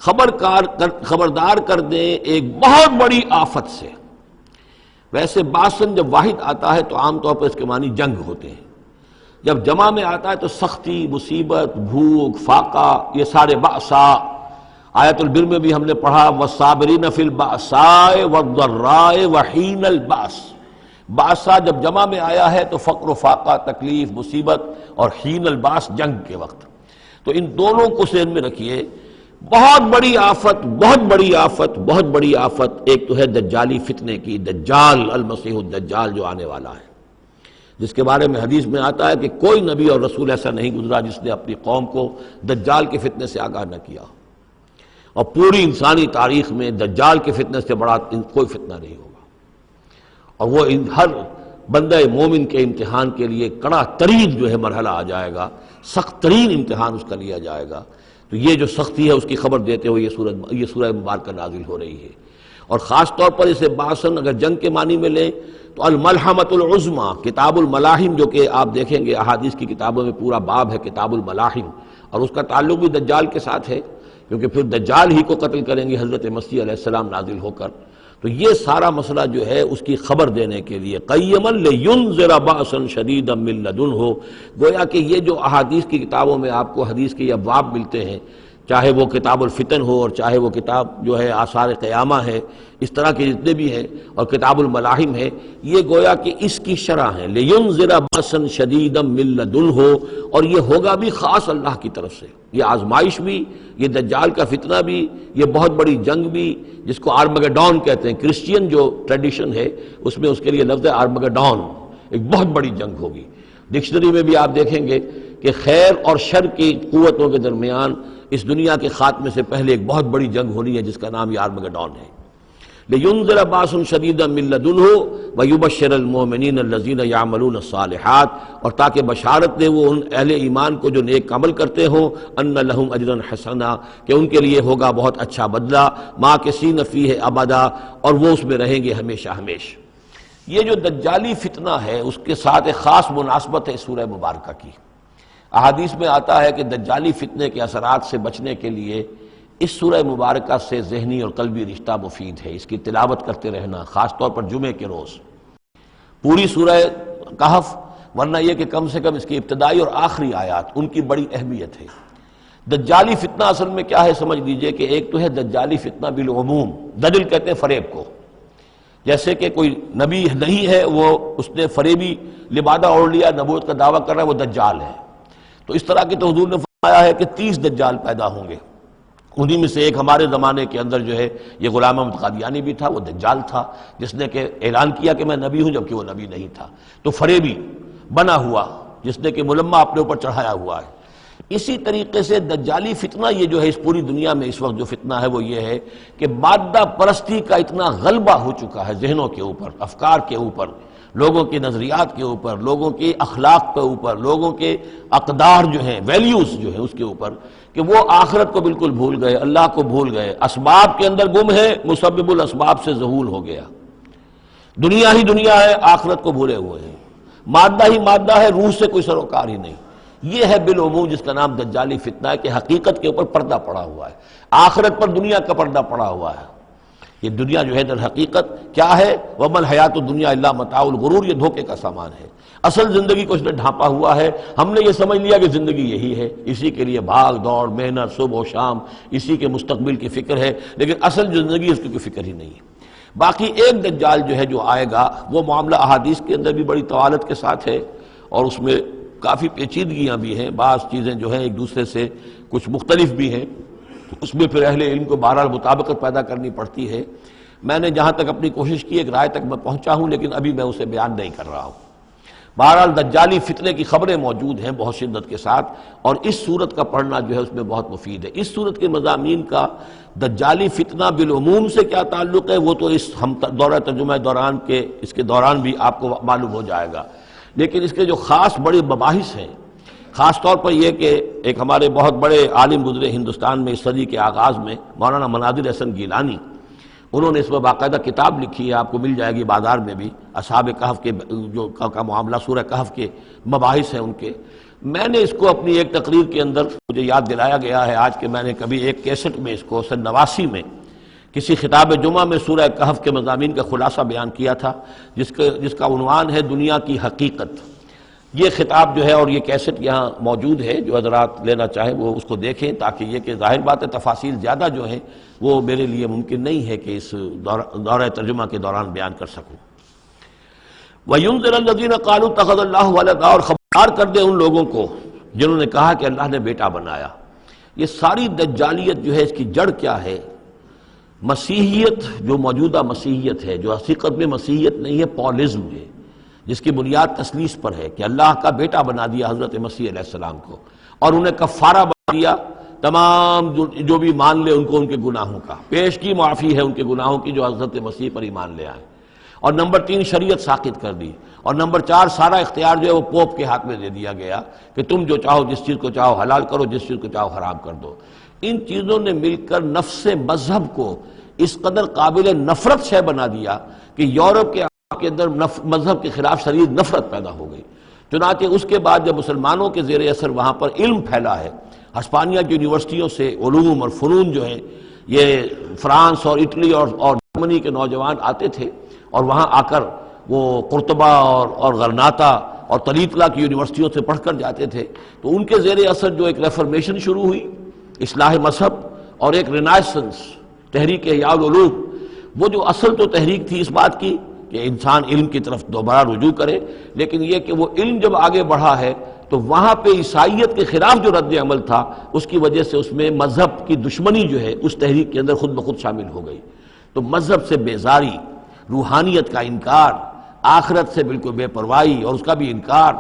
خبردار کر دیں ایک بہت بڑی آفت سے. ویسے باسن جب واحد آتا ہے تو عام طور پر اس کے معنی جنگ ہوتے ہیں، جب جمع میں آتا ہے تو سختی، مصیبت، بھوک، فاقہ، یہ سارے بأسا. آیت البر میں بھی ہم نے پڑھا والصابرین فی البأساء والضراء وحین البأس. بأسا جب جمع میں آیا ہے تو فقر و فاقہ، تکلیف، مصیبت، اور حین الباس جنگ کے وقت. تو ان دونوں کو ذہن میں رکھیے. بہت بڑی آفت، بہت بڑی آفت، بہت بڑی آفت ایک تو ہے دجالی فتنے کی، دجال المسیح الدجال جو آنے والا ہے، جس کے بارے میں حدیث میں آتا ہے کہ کوئی نبی اور رسول ایسا نہیں گزرا جس نے اپنی قوم کو دجال کے فتنے سے آگاہ نہ کیا. اور پوری انسانی تاریخ میں دجال کے فتنے سے بڑا کوئی فتنہ نہیں ہوگا. اور وہ ہر بندہ مومن کے امتحان کے لیے کڑا ترین جو ہے مرحلہ آ جائے گا، سخت ترین امتحان اس کا لیا جائے گا. تو یہ جو سختی ہے اس کی خبر دیتے ہوئے یہ سورہ مبارکہ نازل ہو رہی ہے. اور خاص طور پر اسے باسن اگر جنگ کے معنی میں لیں تو الملحمۃ العظمیٰ، کتاب الملاحم، جو کہ آپ دیکھیں گے احادیث کی کتابوں میں پورا باب ہے کتاب الملاحم، اور اس کا تعلق بھی دجال کے ساتھ ہے کیونکہ پھر دجال ہی کو قتل کریں گے حضرت مسیح علیہ السلام نازل ہو کر. تو یہ سارا مسئلہ جو ہے اس کی خبر دینے کے لیے قیما لینذر بأسا شدیدا من لدنہ. گویا کہ یہ جو احادیث کی کتابوں میں آپ کو حدیث کے ابواب ملتے ہیں چاہے وہ کتاب الفتن ہو اور چاہے وہ کتاب جو ہے آثار قیامہ ہے، اس طرح کے جتنے بھی ہیں، اور کتاب الملاحم ہے، یہ گویا کہ اس کی شرح ہے لِيُنذِرَ بَأْسًا شَدِيدًا مِّن لَّدُنْهُ، اور یہ ہوگا بھی خاص اللہ کی طرف سے، یہ آزمائش بھی، یہ دجال کا فتنہ بھی، یہ بہت بڑی جنگ بھی، جس کو آرمگڈون کہتے ہیں، کرسچین جو ٹریڈیشن ہے اس میں اس کے لیے لفظ ہے آرمگڈون، ایک بہت بڑی جنگ ہوگی۔ ڈکشنری میں بھی آپ دیکھیں گے کہ خیر اور شر کی قوتوں کے درمیان اس دنیا کے خاتمے سے پہلے ایک بہت بڑی جنگ ہونی ہے، جس کا نام یہ آرمگڈون ہے۔ لِيُنذِرَ بَأْسًا شَدِيدًا مِّن لَّدُنْهُ وَيُبَشِّرَ الْمُؤْمِنِينَ الَّذِينَ يَعْمَلُونَ الصَّالِحَاتِ، اور تاکہ بشارت دے وہ ان اہل ایمان کو جو نیک عمل کرتے ہوں، أَنَّ لَهُمْ أَجْرًا حَسَنًا، کہ ان کے لیے ہوگا بہت اچھا بدلہ، مَاكِثِينَ فِيهِ أَبَدًا، اور وہ اس میں رہیں گے ہمیشہ ہمیشہ۔ یہ جو دجالی فتنہ ہے اس کے ساتھ ایک خاص مناسبت ہے سورہ مبارکہ کی۔ احادیث میں آتا ہے کہ دجالی فتنے کے اثرات سے بچنے کے لیے اس سورہ مبارکہ سے ذہنی اور قلبی رشتہ مفید ہے، اس کی تلاوت کرتے رہنا، خاص طور پر جمعے کے روز پوری سورہ کہف، ورنہ یہ کہ کم سے کم اس کی ابتدائی اور آخری آیات ان کی بڑی اہمیت ہے۔ دجالی فتنہ اصل میں کیا ہے سمجھ لیجئے کہ ایک تو ہے دجالی فتنہ بالعموم، دجل کہتے ہیں فریب کو، جیسے کہ کوئی نبی نہیں ہے، وہ اس نے فریبی لبادہ اوڑھ لیا، نبوت کا دعویٰ کر رہا ہے، وہ دجال ہے۔ تو اس طرح کی تو حضور نے فرمایا ہے کہ 30 دجال پیدا ہوں گے، انہی میں سے ایک ہمارے زمانے کے اندر جو ہے یہ غلام احمد قادیانی بھی تھا، وہ دجال تھا جس نے کہ اعلان کیا کہ میں نبی ہوں جبکہ وہ نبی نہیں تھا، تو فریبی بنا ہوا جس نے کہ ملمہ اپنے اوپر چڑھایا ہوا ہے۔ اسی طریقے سے دجالی فتنہ یہ جو ہے اس پوری دنیا میں اس وقت جو فتنہ ہے وہ یہ ہے کہ مادہ پرستی کا اتنا غلبہ ہو چکا ہے ذہنوں کے اوپر، افکار کے اوپر، لوگوں کے نظریات کے اوپر، لوگوں کے اخلاق کے اوپر، لوگوں کے اقدار جو ہیں، ویلیوز جو ہیں اس کے اوپر، کہ وہ آخرت کو بالکل بھول گئے، اللہ کو بھول گئے، اسباب کے اندر گم ہے، مسبب الاسباب سے ذہول ہو گیا، دنیا ہی دنیا ہے، آخرت کو بھولے ہوئے ہیں، مادہ ہی مادہ ہے، روح سے کوئی سروکار ہی نہیں۔ یہ ہے بالعموم جس کا نام دجالی فتنہ ہے کہ حقیقت کے اوپر پردہ پڑا ہوا ہے، آخرت پر دنیا کا پردہ پڑا ہوا ہے۔ یہ دنیا جو ہے در حقیقت کیا ہے؟ وَمَا الْحَيَاةُ الدُّنْيَا إِلَّا مَتَاعُ الْغُرُورِ، یہ دھوکے کا سامان ہے، اصل زندگی کو اس نے ڈھانپا ہوا ہے۔ ہم نے یہ سمجھ لیا کہ زندگی یہی ہے، اسی کے لیے بھاگ دوڑ محنت صبح و شام، اسی کے مستقبل کی فکر ہے، لیکن اصل جو زندگی اس کی کوئی فکر ہی نہیں ہے۔ باقی ایک دجال جو ہے جو آئے گا وہ معاملہ احادیث کے اندر بھی بڑی طوالت کے ساتھ ہے، اور اس میں کافی پیچیدگیاں بھی ہیں، بعض چیزیں جو ہیں ایک دوسرے سے کچھ مختلف بھی ہیں، اس میں پھر اہل علم کو بہرحال مطابقت پیدا کرنی پڑتی ہے۔ میں نے جہاں تک اپنی کوشش کی ایک رائے تک میں پہنچا ہوں، لیکن ابھی میں اسے بیان نہیں کر رہا ہوں۔ بہرحال دجالی فتنے کی خبریں موجود ہیں بہت شدت کے ساتھ، اور اس صورت کا پڑھنا جو ہے اس میں بہت مفید ہے۔ اس صورت کے مضامین کا دجالی فتنہ بالعموم سے کیا تعلق ہے وہ تو اس ہم دورہ ترجمہ دوران کے اس کے دوران بھی آپ کو معلوم ہو جائے گا، لیکن اس کے جو خاص بڑے مباحث ہیں، خاص طور پر یہ کہ ایک ہمارے بہت بڑے عالم گزرے ہندوستان میں اس صدی کے آغاز میں، مولانا مناظر احسن گیلانی، انہوں نے اس میں باقاعدہ کتاب لکھی ہے، آپ کو مل جائے گی بازار میں بھی، اصحاب کہف کے جو کا معاملہ سورہ کہف کے مباحث ہیں ان کے۔ میں نے اس کو اپنی ایک تقریر کے اندر مجھے یاد دلایا گیا ہے آج کہ میں نے کبھی ایک کیسٹ میں اس کو سن 89 میں کسی خطاب جمعہ میں سورہ کہف کے مضامین کا خلاصہ بیان کیا تھا، جس کا عنوان ہے دنیا کی حقیقت۔ یہ خطاب جو ہے اور یہ کیسٹ یہاں موجود ہے، جو حضرات لینا چاہیں وہ اس کو دیکھیں، تاکہ یہ کہ ظاہر بات ہے تفاصیل زیادہ جو ہیں وہ میرے لیے ممکن نہیں ہے کہ اس دورہ ترجمہ کے دوران بیان کر سکوں۔ وَيُنذِرَ الَّذِينَ قَالُوا اتَّخَذَ اللَّهُ وَلَدًا، اور خبردار کر دے ان لوگوں کو جنہوں نے کہا کہ اللہ نے بیٹا بنایا۔ یہ ساری دجالیت جو ہے اس کی جڑ کیا ہے؟ مسیحیت، جو موجودہ مسیحیت ہے، جو حقیقت میں مسیحیت نہیں ہے، پولزم ہے، جس کی بنیاد تثلیث پر ہے کہ اللہ کا بیٹا بنا دیا حضرت مسیح علیہ السلام کو، اور انہیں کفارہ بنا دیا تمام جو بھی مان لے ان کو ان کے گناہوں کا، پیش کی معافی ہے ان کے گناہوں کی جو حضرت مسیح پر ایمان لے آئے، اور نمبر 3 شریعت ساقط کر دی، اور نمبر 4 سارا اختیار جو ہے وہ پوپ کے ہاتھ میں دے دیا گیا کہ تم جو چاہو جس چیز کو چاہو حلال کرو، جس چیز کو چاہو حرام کر دو۔ ان چیزوں نے مل کر نفس مذہب کو اس قدر قابل نفرت شے بنا دیا کہ یورپ کے اندر مذہب کے خلاف شدید نفرت پیدا ہو گئی۔ چنانچہ اس کے بعد جب مسلمانوں کے زیر اثر وہاں پر علم پھیلا ہے، ہسپانیہ کی یونیورسٹیوں سے علوم اور فنون جو ہیں یہ فرانس اور اٹلی اور جرمنی کے نوجوان آتے تھے، اور وہاں آ کر وہ قرطبہ اور غرناطہ اور طلیطلہ کی یونیورسٹیوں سے پڑھ کر جاتے تھے، تو ان کے زیر اثر جو ایک ریفرمیشن شروع ہوئی، اصلاح مذہب اور ایک رینائسنس تحریک احیاء العلوم، وہ جو اصل تو تحریک تھی اس بات کی کہ انسان علم کی طرف دوبارہ رجوع کرے، لیکن یہ کہ وہ علم جب آگے بڑھا ہے تو وہاں پہ عیسائیت کے خلاف جو رد عمل تھا اس کی وجہ سے اس میں مذہب کی دشمنی جو ہے اس تحریک کے اندر خود بخود شامل ہو گئی۔ تو مذہب سے بیزاری، روحانیت کا انکار، آخرت سے بالکل بے پرواہی اور اس کا بھی انکار،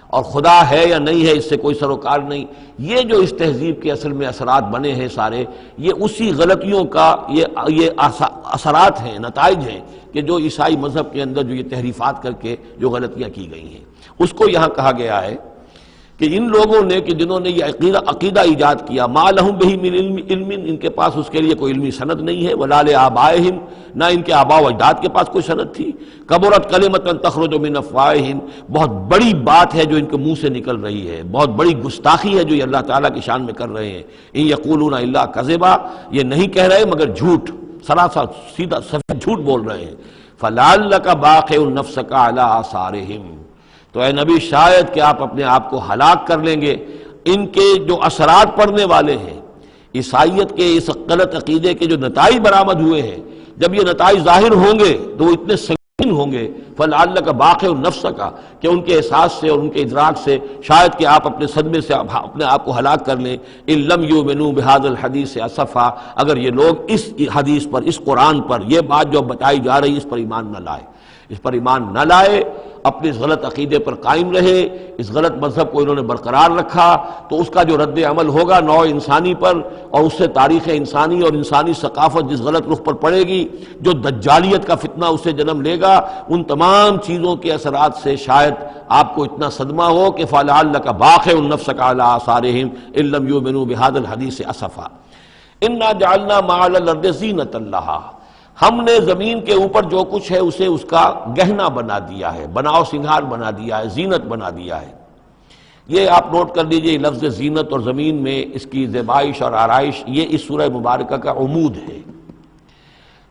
اور خدا ہے یا نہیں ہے اس سے کوئی سروکار نہیں، یہ جو اس تہذیب کے اصل میں اثرات بنے ہیں سارے، یہ اسی غلطیوں کا یہ اثرات ہیں، نتائج ہیں کہ جو عیسائی مذہب کے اندر جو یہ تحریفات کر کے جو غلطیاں کی گئی ہیں، اس کو یہاں کہا گیا ہے کہ ان لوگوں نے کہ جنہوں نے یہ عقیدہ ایجاد کیا، ما لہم بہ من علم، ان کے پاس اس کے لیے کوئی علمی سند نہیں ہے، ولا لآبائہم، نہ ان کے آباء و اجداد کے پاس کوئی سند تھی، کبرت کلمۃ تخرج من افواہہم، بہت بڑی بات ہے جو ان کے منہ سے نکل رہی ہے، بہت بڑی گستاخی ہے جو یہ اللہ تعالیٰ کی شان میں کر رہے ہیں، ان یقولون الا کذبا، یہ نہیں کہہ رہے مگر جھوٹ، سراسر سیدھا سفید جھوٹ بول رہے ہیں، فلعلک باخع نفسک علی آثارہم، تو اے نبی شاید کہ آپ اپنے آپ کو ہلاک کر لیں گے ان کے جو اثرات پڑنے والے ہیں، عیسائیت کے اس غلط عقیدے کے جو نتائج برآمد ہوئے ہیں، جب یہ نتائج ظاہر ہوں گے تو وہ اتنے سنگین ہوں گے، فلعلک باخع نفسک، کہ ان کے احساس سے اور ان کے ادراک سے شاید کہ آپ اپنے صدمے سے اپنے آپ کو ہلاک کر لیں، ان لم یؤمنوا بہذا الحدیث اسفا، اگر یہ لوگ اس حدیث پر، اس قرآن پر، یہ بات جو بتائی جا رہی اس پر ایمان نہ لائے، اس پر ایمان نہ لائے، اپنے اس غلط عقیدے پر قائم رہے، اس غلط مذہب کو انہوں نے برقرار رکھا، تو اس کا جو رد عمل ہوگا نوع انسانی پر، اور اس سے تاریخ انسانی اور انسانی ثقافت جس غلط رخ پر پڑے گی، جو دجالیت کا فتنہ اسے جنم لے گا، ان تمام چیزوں کے اثرات سے شاید آپ کو اتنا صدمہ ہو کہ فلعلک باخع نفسک علی آثارہم ان لم یؤمنوا بہذا الحدیث اسفا، انا جعلنا ما علی الارض زینۃ لہا، ہم نے زمین کے اوپر جو کچھ ہے اسے اس کا گہنا بنا دیا ہے، بناؤ سنگھار بنا دیا ہے، زینت بنا دیا ہے۔ یہ آپ نوٹ کر لیجئے، لفظ زینت اور زمین میں اس کی زیبائش اور آرائش، یہ اس سورہ مبارکہ کا عمود ہے،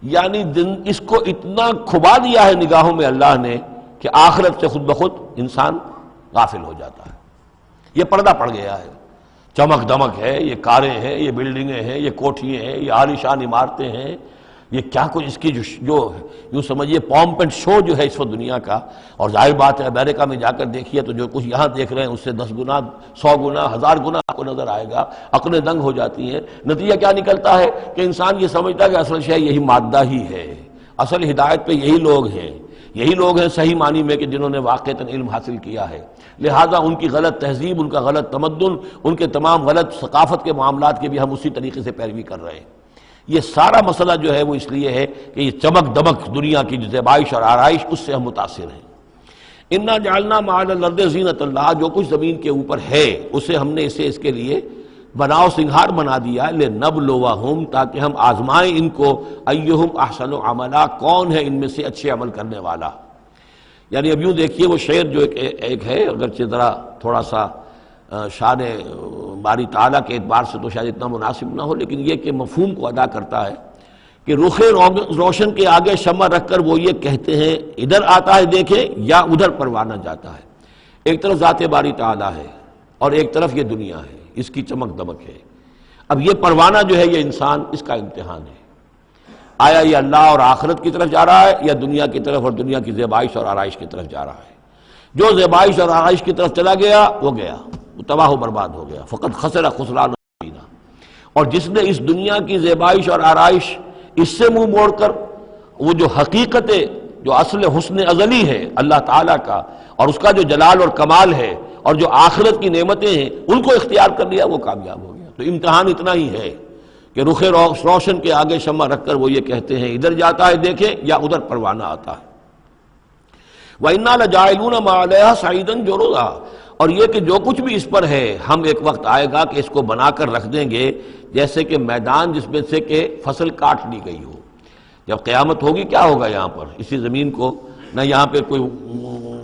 یعنی اس کو اتنا کھبا دیا ہے نگاہوں میں اللہ نے کہ آخرت سے خود بخود انسان غافل ہو جاتا ہے، یہ پردہ پڑ گیا ہے، چمک دمک ہے، یہ کاریں ہیں، یہ بلڈنگیں ہیں، یہ کوٹھیاں ہیں، یہ عالیشان عمارتیں ہیں، یہ کیا کچھ اس کی جو یوں سمجھیے پومپ اینڈ شو جو ہے اس وقت دنیا کا، اور ظاہر بات ہے امریکہ میں جا کر دیکھیے تو جو کچھ یہاں دیکھ رہے ہیں اس سے 10 گنا 100 گنا 1000 گنا آپ کو نظر آئے گا، عقلیں دنگ ہو جاتی ہیں۔ نتیجہ کیا نکلتا ہے کہ انسان یہ سمجھتا ہے کہ اصل شے یہی مادہ ہی ہے، اصل ہدایت پہ یہی لوگ ہیں، یہی لوگ ہیں صحیح معنی میں کہ جنہوں نے واقعتاً علم حاصل کیا ہے، لہذا ان کی غلط تہذیب، ان کا غلط تمدن، ان کے تمام غلط ثقافت کے معاملات کے بھی ہم اسی طریقے سے پیروی کر رہے ہیں۔ یہ سارا مسئلہ جو ہے وہ اس لیے ہے کہ یہ چمک دمک دنیا کی زیبائش اور آرائش اس سے ہم متاثر ہیں۔ انا جعلنا ما علی الارض زینۃ اللہ، جو کچھ زمین کے اوپر ہے اسے ہم نے اس کے لیے بناؤ سنگھار بنا دیا ہے، لنبلوہم، تاکہ ہم آزمائیں ان کو، ایہم احسن عملا، کون ہے ان میں سے اچھے عمل کرنے والا۔ یعنی اب یوں دیکھیے وہ شعر جو ایک ہے، اگرچہ ذرا تھوڑا سا شان باری تعالیٰ کے اعتبار سے تو شاید اتنا مناسب نہ ہو، لیکن یہ کہ مفہوم کو ادا کرتا ہے کہ رخ روشن کے آگے شمع رکھ کر وہ یہ کہتے ہیں ادھر آتا ہے دیکھیں یا ادھر پروانہ جاتا ہے۔ ایک طرف ذات باری تعالیٰ ہے اور ایک طرف یہ دنیا ہے، اس کی چمک دمک ہے۔ اب یہ پروانہ جو ہے یہ انسان، اس کا امتحان ہے، آیا یہ اللہ اور آخرت کی طرف جا رہا ہے یا دنیا کی طرف اور دنیا کی زیبائش اور آرائش کی طرف جا رہا ہے۔ جو زیبائش اور آرائش کی طرف چلا گیا وہ گیا، وہ تباہ و برباد ہو گیا، فقط خسر خسران مبینہ۔ اور جس نے اس دنیا کی زیبائش اور آرائش اس سے منہ موڑ کر وہ جو حقیقت جو اصل حسن ازلی ہے اللہ تعالیٰ کا اور اس کا جو جلال اور کمال ہے اور جو آخرت کی نعمتیں ہیں ان کو اختیار کر لیا، وہ کامیاب ہو گیا۔ تو امتحان اتنا ہی ہے کہ رخ روشن کے آگے شمع رکھ کر وہ یہ کہتے ہیں ادھر جاتا ہے دیکھیں یا ادھر پروانہ آتا ہے۔ وَإِنَّا لَجَاعِلُونَ مَا عَلَيْهَا صَعِيدًا جُرُزًا، اور یہ کہ جو کچھ بھی اس پر ہے ہم ایک وقت آئے گا کہ اس کو بنا کر رکھ دیں گے جیسے کہ میدان جس میں سے کہ فصل کاٹ لی گئی ہو۔ جب قیامت ہوگی کیا ہوگا یہاں پر اسی زمین کو، نہ یہاں پہ کوئی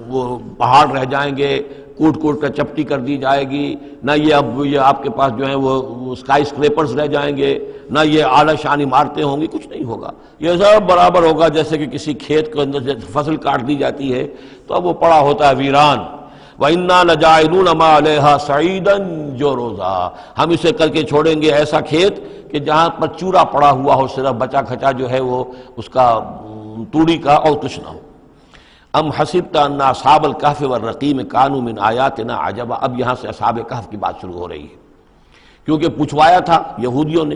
وہ پہاڑ رہ جائیں گے کوٹ کوٹ کر چپٹی کر دی جائے گی، نہ یہ آپ کے پاس جو ہیں وہ اسکائی اسکریپرز رہ جائیں گے، نہ یہ اعلیٰ شان عمارتیں ہوں گی، کچھ نہیں ہوگا۔ یہ سب برابر ہوگا جیسے کہ کسی کھیت کے اندر سے فصل کاٹ دی جاتی ہے تو اب وہ پڑا ہوتا ہے ویران، وَإِنَّا لَجَاعِلُونَ مَا عَلَيْهَا صَعِيدًا جُرُزًا، ہم اسے کر کے چھوڑیں گے ایسا کھیت کہ جہاں پر چورا پڑا ہوا ہو، صرف بچا کھچا جو ہے وہ اس کا توڑی کا اور کچھ نہ ہو۔ ام حسبت ان اصحاب الکہف والرقیم کانوا من آیاتنا عجبا، اب یہاں سے اصحاب کہف کی بات شروع ہو رہی ہے، کیونکہ پوچھوایا تھا یہودیوں نے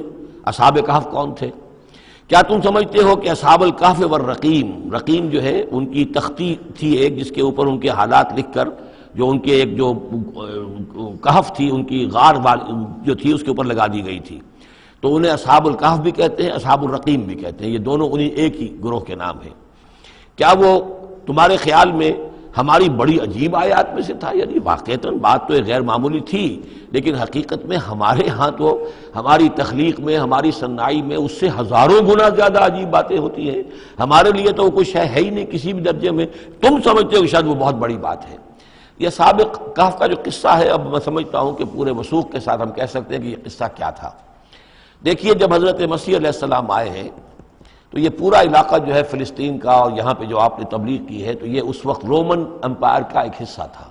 اصحاب کہف کون تھے۔ کیا تم سمجھتے ہو کہ اصحاب الکہف والرقیم، رقیم جو ہے ان کی تختی تھی ایک جس کے اوپر ان کے حالات لکھ کر، جو ان کے ایک جو کہف تھی ان کی غار جو تھی اس کے اوپر لگا دی گئی تھی، تو انہیں اصحاب الکہف بھی کہتے ہیں، اصحاب الرقیم بھی کہتے ہیں، یہ دونوں انہیں ایک ہی گروہ کے نام ہیں۔ کیا وہ تمہارے خیال میں ہماری بڑی عجیب آیات میں سے تھا؟ یعنی واقعتاً بات تو ایک غیر معمولی تھی، لیکن حقیقت میں ہمارے ہاں تو ہماری تخلیق میں، ہماری صنائی میں اس سے ہزاروں گنا زیادہ عجیب باتیں ہوتی ہیں، ہمارے لیے تو وہ کچھ ہے ہی نہیں کسی بھی درجے میں، تم سمجھتے ہو شاید وہ بہت بڑی بات ہے۔ یہ سابق کہف کا جو قصہ ہے، اب میں سمجھتا ہوں کہ پورے وثوق کے ساتھ ہم کہہ سکتے ہیں کہ یہ قصہ کیا تھا۔ دیکھیے، جب حضرت مسیح علیہ السلام آئے ہیں تو یہ پورا علاقہ جو ہے فلسطین کا، اور یہاں پہ جو آپ نے تبلیغ کی ہے، تو یہ اس وقت رومن امپائر کا ایک حصہ تھا۔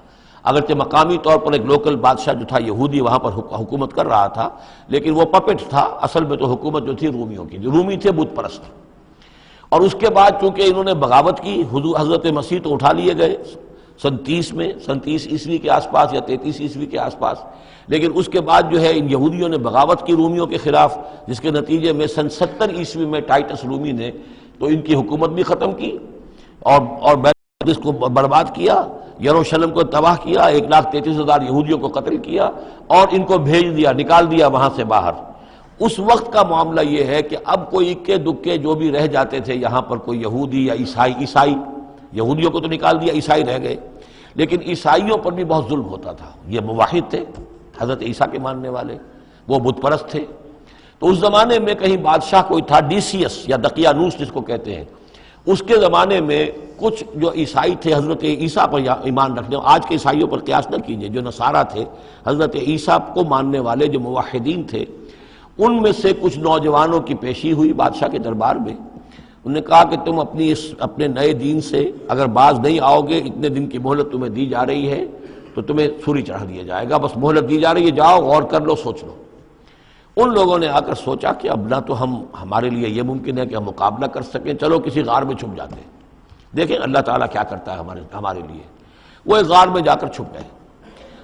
اگرچہ مقامی طور پر ایک لوکل بادشاہ جو تھا یہودی وہاں پر حکومت کر رہا تھا، لیکن وہ پپٹ تھا، اصل میں تو حکومت جو تھی رومیوں کی، جو رومی تھے بت پرست۔ اور اس کے بعد چونکہ انہوں نے بغاوت کی، حضرت مسیح تو اٹھا لیے گئے سن 30 عیسوی کے آس پاس یا 33 عیسوی کے آس پاس، لیکن اس کے بعد جو ہے ان یہودیوں نے بغاوت کی رومیوں کے خلاف، جس کے نتیجے میں سن 70 عیسوی میں ٹائٹس رومی نے تو ان کی حکومت بھی ختم کی اور بیت المقدس کو برباد کیا، یروشلم کو تباہ کیا، 1,33,000 یہودیوں کو قتل کیا اور ان کو بھیج دیا، نکال دیا وہاں سے باہر۔ اس وقت کا معاملہ یہ ہے کہ اب کوئی اکے دکے جو بھی رہ جاتے تھے یہاں پر، کوئی یہودی یا عیسائی، یہودیوں کو تو نکال دیا، عیسائی رہ گئے، لیکن عیسائیوں پر بھی بہت ظلم ہوتا تھا۔ یہ موحد تھے، حضرت عیسیٰ کے ماننے والے، وہ بت پرست تھے۔ تو اس زمانے میں کہیں بادشاہ کوئی تھا، ڈیسیس یا دقیانوس جس کو کہتے ہیں، اس کے زمانے میں کچھ جو عیسائی تھے حضرت عیسیٰ پر ایمان رکھنے، آج کے عیسائیوں پر قیاس نہ کیجئے، جو نصارہ تھے حضرت عیسیٰ کو ماننے والے جو موحدین تھے، ان میں سے کچھ نوجوانوں کی پیشی ہوئی بادشاہ کے دربار میں۔ انہوں نے کہا کہ تم اپنے نئے دین سے اگر باز نہیں آؤ گے، اتنے دن کی مہلت تمہیں دی جا رہی ہے تو تمہیں سولی چڑھا دیا جائے گا، بس مہلت دی جا رہی ہے، جاؤ غور کر لو، سوچ لو۔ ان لوگوں نے آ کر سوچا کہ اب نہ تو ہمارے لیے یہ ممکن ہے کہ ہم مقابلہ کر سکیں، چلو کسی غار میں چھپ جاتے ہیں، دیکھیں اللہ تعالیٰ کیا کرتا ہے ہمارے لیے۔ وہ ایک غار میں جا کر چھپ گئے،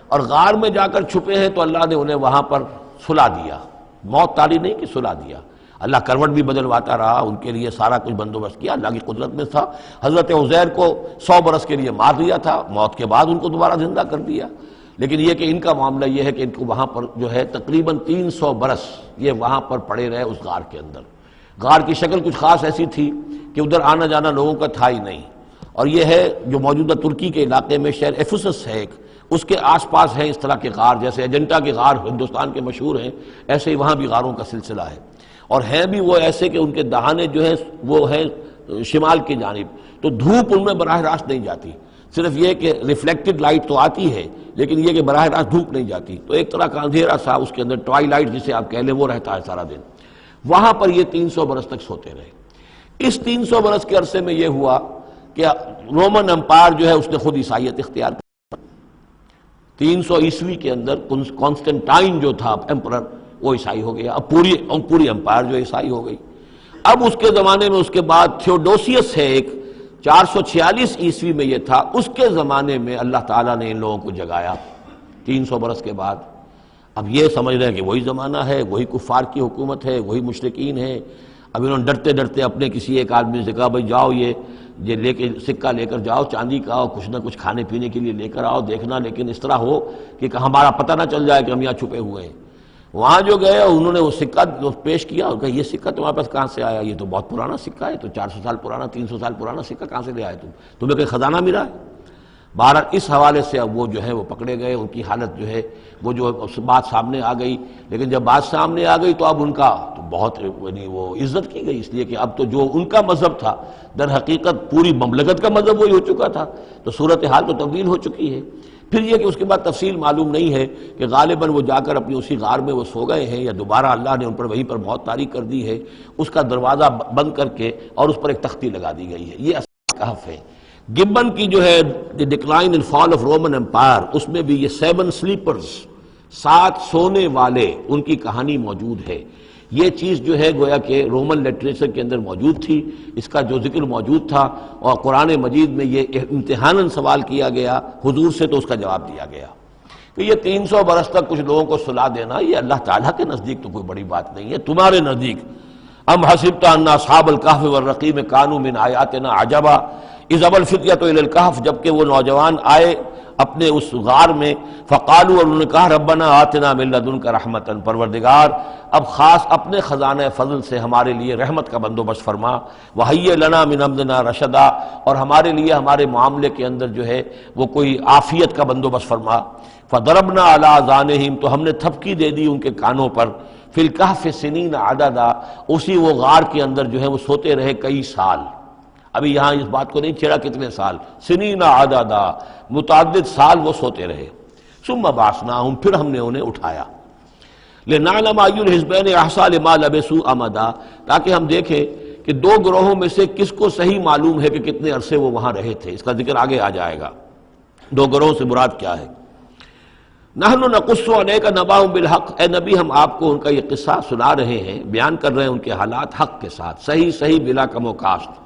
اور غار میں جا کر چھپے ہیں تو اللہ نے انہیں وہاں پر سلا دیا، موت تاری نہیں کہ سلا دیا۔ اللہ کروٹ بھی بدلواتا رہا، ان کے لیے سارا کچھ بندوبست کیا، اللہ کی قدرت میں تھا۔ حضرت عزیر کو 100 برس کے لیے مار دیا تھا، موت کے بعد ان کو دوبارہ زندہ کر دیا۔ لیکن یہ کہ ان کا معاملہ یہ ہے کہ ان کو وہاں پر جو ہے تقریباً 300 برس یہ وہاں پر پڑے رہے اس غار کے اندر۔ غار کی شکل کچھ خاص ایسی تھی کہ ادھر آنا جانا لوگوں کا تھا ہی نہیں، اور یہ ہے جو موجودہ ترکی کے علاقے میں شہر ایفسس ہے ایک، اس کے آس پاس ہیں اس طرح کے غار، جیسے اجنٹا کے غار ہندوستان کے مشہور ہیں، ایسے ہی وہاں بھی غاروں کا سلسلہ ہے، اور ہیں بھی وہ ایسے کہ ان کے دہانے جو ہیں وہ ہیں شمال کی جانب، تو دھوپ ان میں براہ راست نہیں جاتی، صرف یہ کہ ریفلیکٹڈ لائٹ تو آتی ہے لیکن یہ کہ براہ راست دھوپ نہیں جاتی، تو ایک طرح کا اندھیرا سا اس کے اندر ٹوائی لائٹ جسے آپ کہہ لیں وہ رہتا ہے سارا دن۔ وہاں پر یہ 300 برس تک سوتے رہے۔ اس 300 برس کے عرصے میں یہ ہوا کہ رومن امپائر جو ہے اس نے خود عیسائیت اختیار کی۔ 300 عیسوی کے اندر کانسٹنٹائن جو تھا ایمپرر، وہ عیسائی ہو گیا، اب پوری امپائر جو عیسائی ہو گئی۔ اب اس کے زمانے میں اس کے بعد تھیوڈوسیس ہے ایک، 446 عیسوی میں یہ تھا، اس کے زمانے میں اللہ تعالیٰ نے ان لوگوں کو جگایا 300 برس کے بعد۔ اب یہ سمجھ رہے ہیں کہ وہی زمانہ ہے، وہی کفار کی حکومت ہے، وہی مشرکین ہے۔ اب انہوں نے ڈرتے ڈرتے اپنے کسی ایک آدمی سے کہا بھائی جاؤ یہ لے کے سکہ لے کر جاؤ چاندی کا، اور کچھ نہ کچھ کھانے پینے کے لیے لے کر آؤ، دیکھنا لیکن اس طرح ہو کہ ہمارا پتہ نہ چل جائے کہ ہم یہاں چھپے ہوئے ہیں۔ وہاں جو گئے انہوں نے وہ سکہ پیش کیا اور کہا یہ سکہ تمہارے پاس کہاں سے آیا؟ یہ تو بہت پرانا سکہ ہے، تو 400 سال پرانا، 300 سال پرانا سکہ کہاں سے لے آئے تمہیں کوئی خزانہ ملا ہے؟ بہرحال اس حوالے سے اب وہ جو ہے وہ پکڑے گئے، ان کی حالت جو ہے وہ جو بات سامنے آ گئی، لیکن جب بات سامنے آ گئی تو اب ان کا تو بہت یعنی وہ عزت کی گئی، اس لیے کہ اب تو جو ان کا مذہب تھا در حقیقت پوری مملکت کا مذہب وہی ہو چکا تھا، تو صورتحال تو تبدیل ہو چکی ہے۔ پھر یہ کہ اس کے بعد تفصیل معلوم نہیں ہے کہ غالباً وہ جا کر اپنی اسی غار میں وہ سو گئے ہیں یا دوبارہ اللہ نے ان پر وہیں پر موت طاری کر دی ہے، اس کا دروازہ بند کر کے اور اس پر ایک تختی لگا دی گئی ہے۔ یہ اصل کہف ہے۔ گبن کی جو ہے decline and fall of Roman empire, اس میں بھی یہ 7 سلیپرز، 7 سونے والے، ان کی کہانی موجود ہے۔ یہ چیز جو ہے گویا کہ رومن لٹریچر کے اندر موجود تھی، اس کا جو ذکر موجود تھا، اور قرآن مجید میں یہ امتحاناً سوال کیا گیا حضور سے، تو اس کا جواب دیا گیا کہ یہ 300 برس تک کچھ لوگوں کو سلا دینا، یہ اللہ تعالیٰ کے نزدیک تو کوئی بڑی بات نہیں ہے، تمہارے نزدیک ام حسبت ان اصحاب الکہف والرقیم کانوا من آیاتنا عجبا اذ ابى الفتية الى الکہف، جبکہ وہ نوجوان آئے اپنے اس غار میں، فقالوا، اور انہوں نے کہا ربنا آتنا من لدنک رحمتا، پروردگار اب خاص اپنے خزانہ فضل سے ہمارے لیے رحمت کا بندوبست فرما، وہیئ لنا من امرنا رشدا، اور ہمارے لیے ہمارے معاملے کے اندر جو ہے وہ کوئی عافیت کا بندوبست فرما، فضربنا علی آذانہم، تو ہم نے تھپکی دے دی ان کے کانوں پر، فی الکہف سنین عددا، اسی وہ غار کے اندر جو ہے وہ سوتے رہے کئی سال۔ ابھی یہاں اس بات کو نہیں چھیڑا کتنے سال، سنین عددا، متعدد سال وہ سوتے رہے۔ ثم بعثناہم، پھر ہم نے انہیں اٹھایا، لنعلم ای الحزبین احصیٰ لما لبثوا امدا، تاکہ ہم دیکھیں کہ 2 گروہوں میں سے کس کو صحیح معلوم ہے کہ کتنے عرصے وہ وہاں رہے تھے۔ اس کا ذکر آگے آ جائے گا، 2 گروہوں سے مراد کیا ہے۔ نحن نقص علیک نبأہم بالحق، اے نبی ہم آپ کو ان کا یہ قصہ سنا رہے ہیں، بیان کر رہے ہیں ان کے حالات حق کے ساتھ، صحیح بلا کم و کاسٹ۔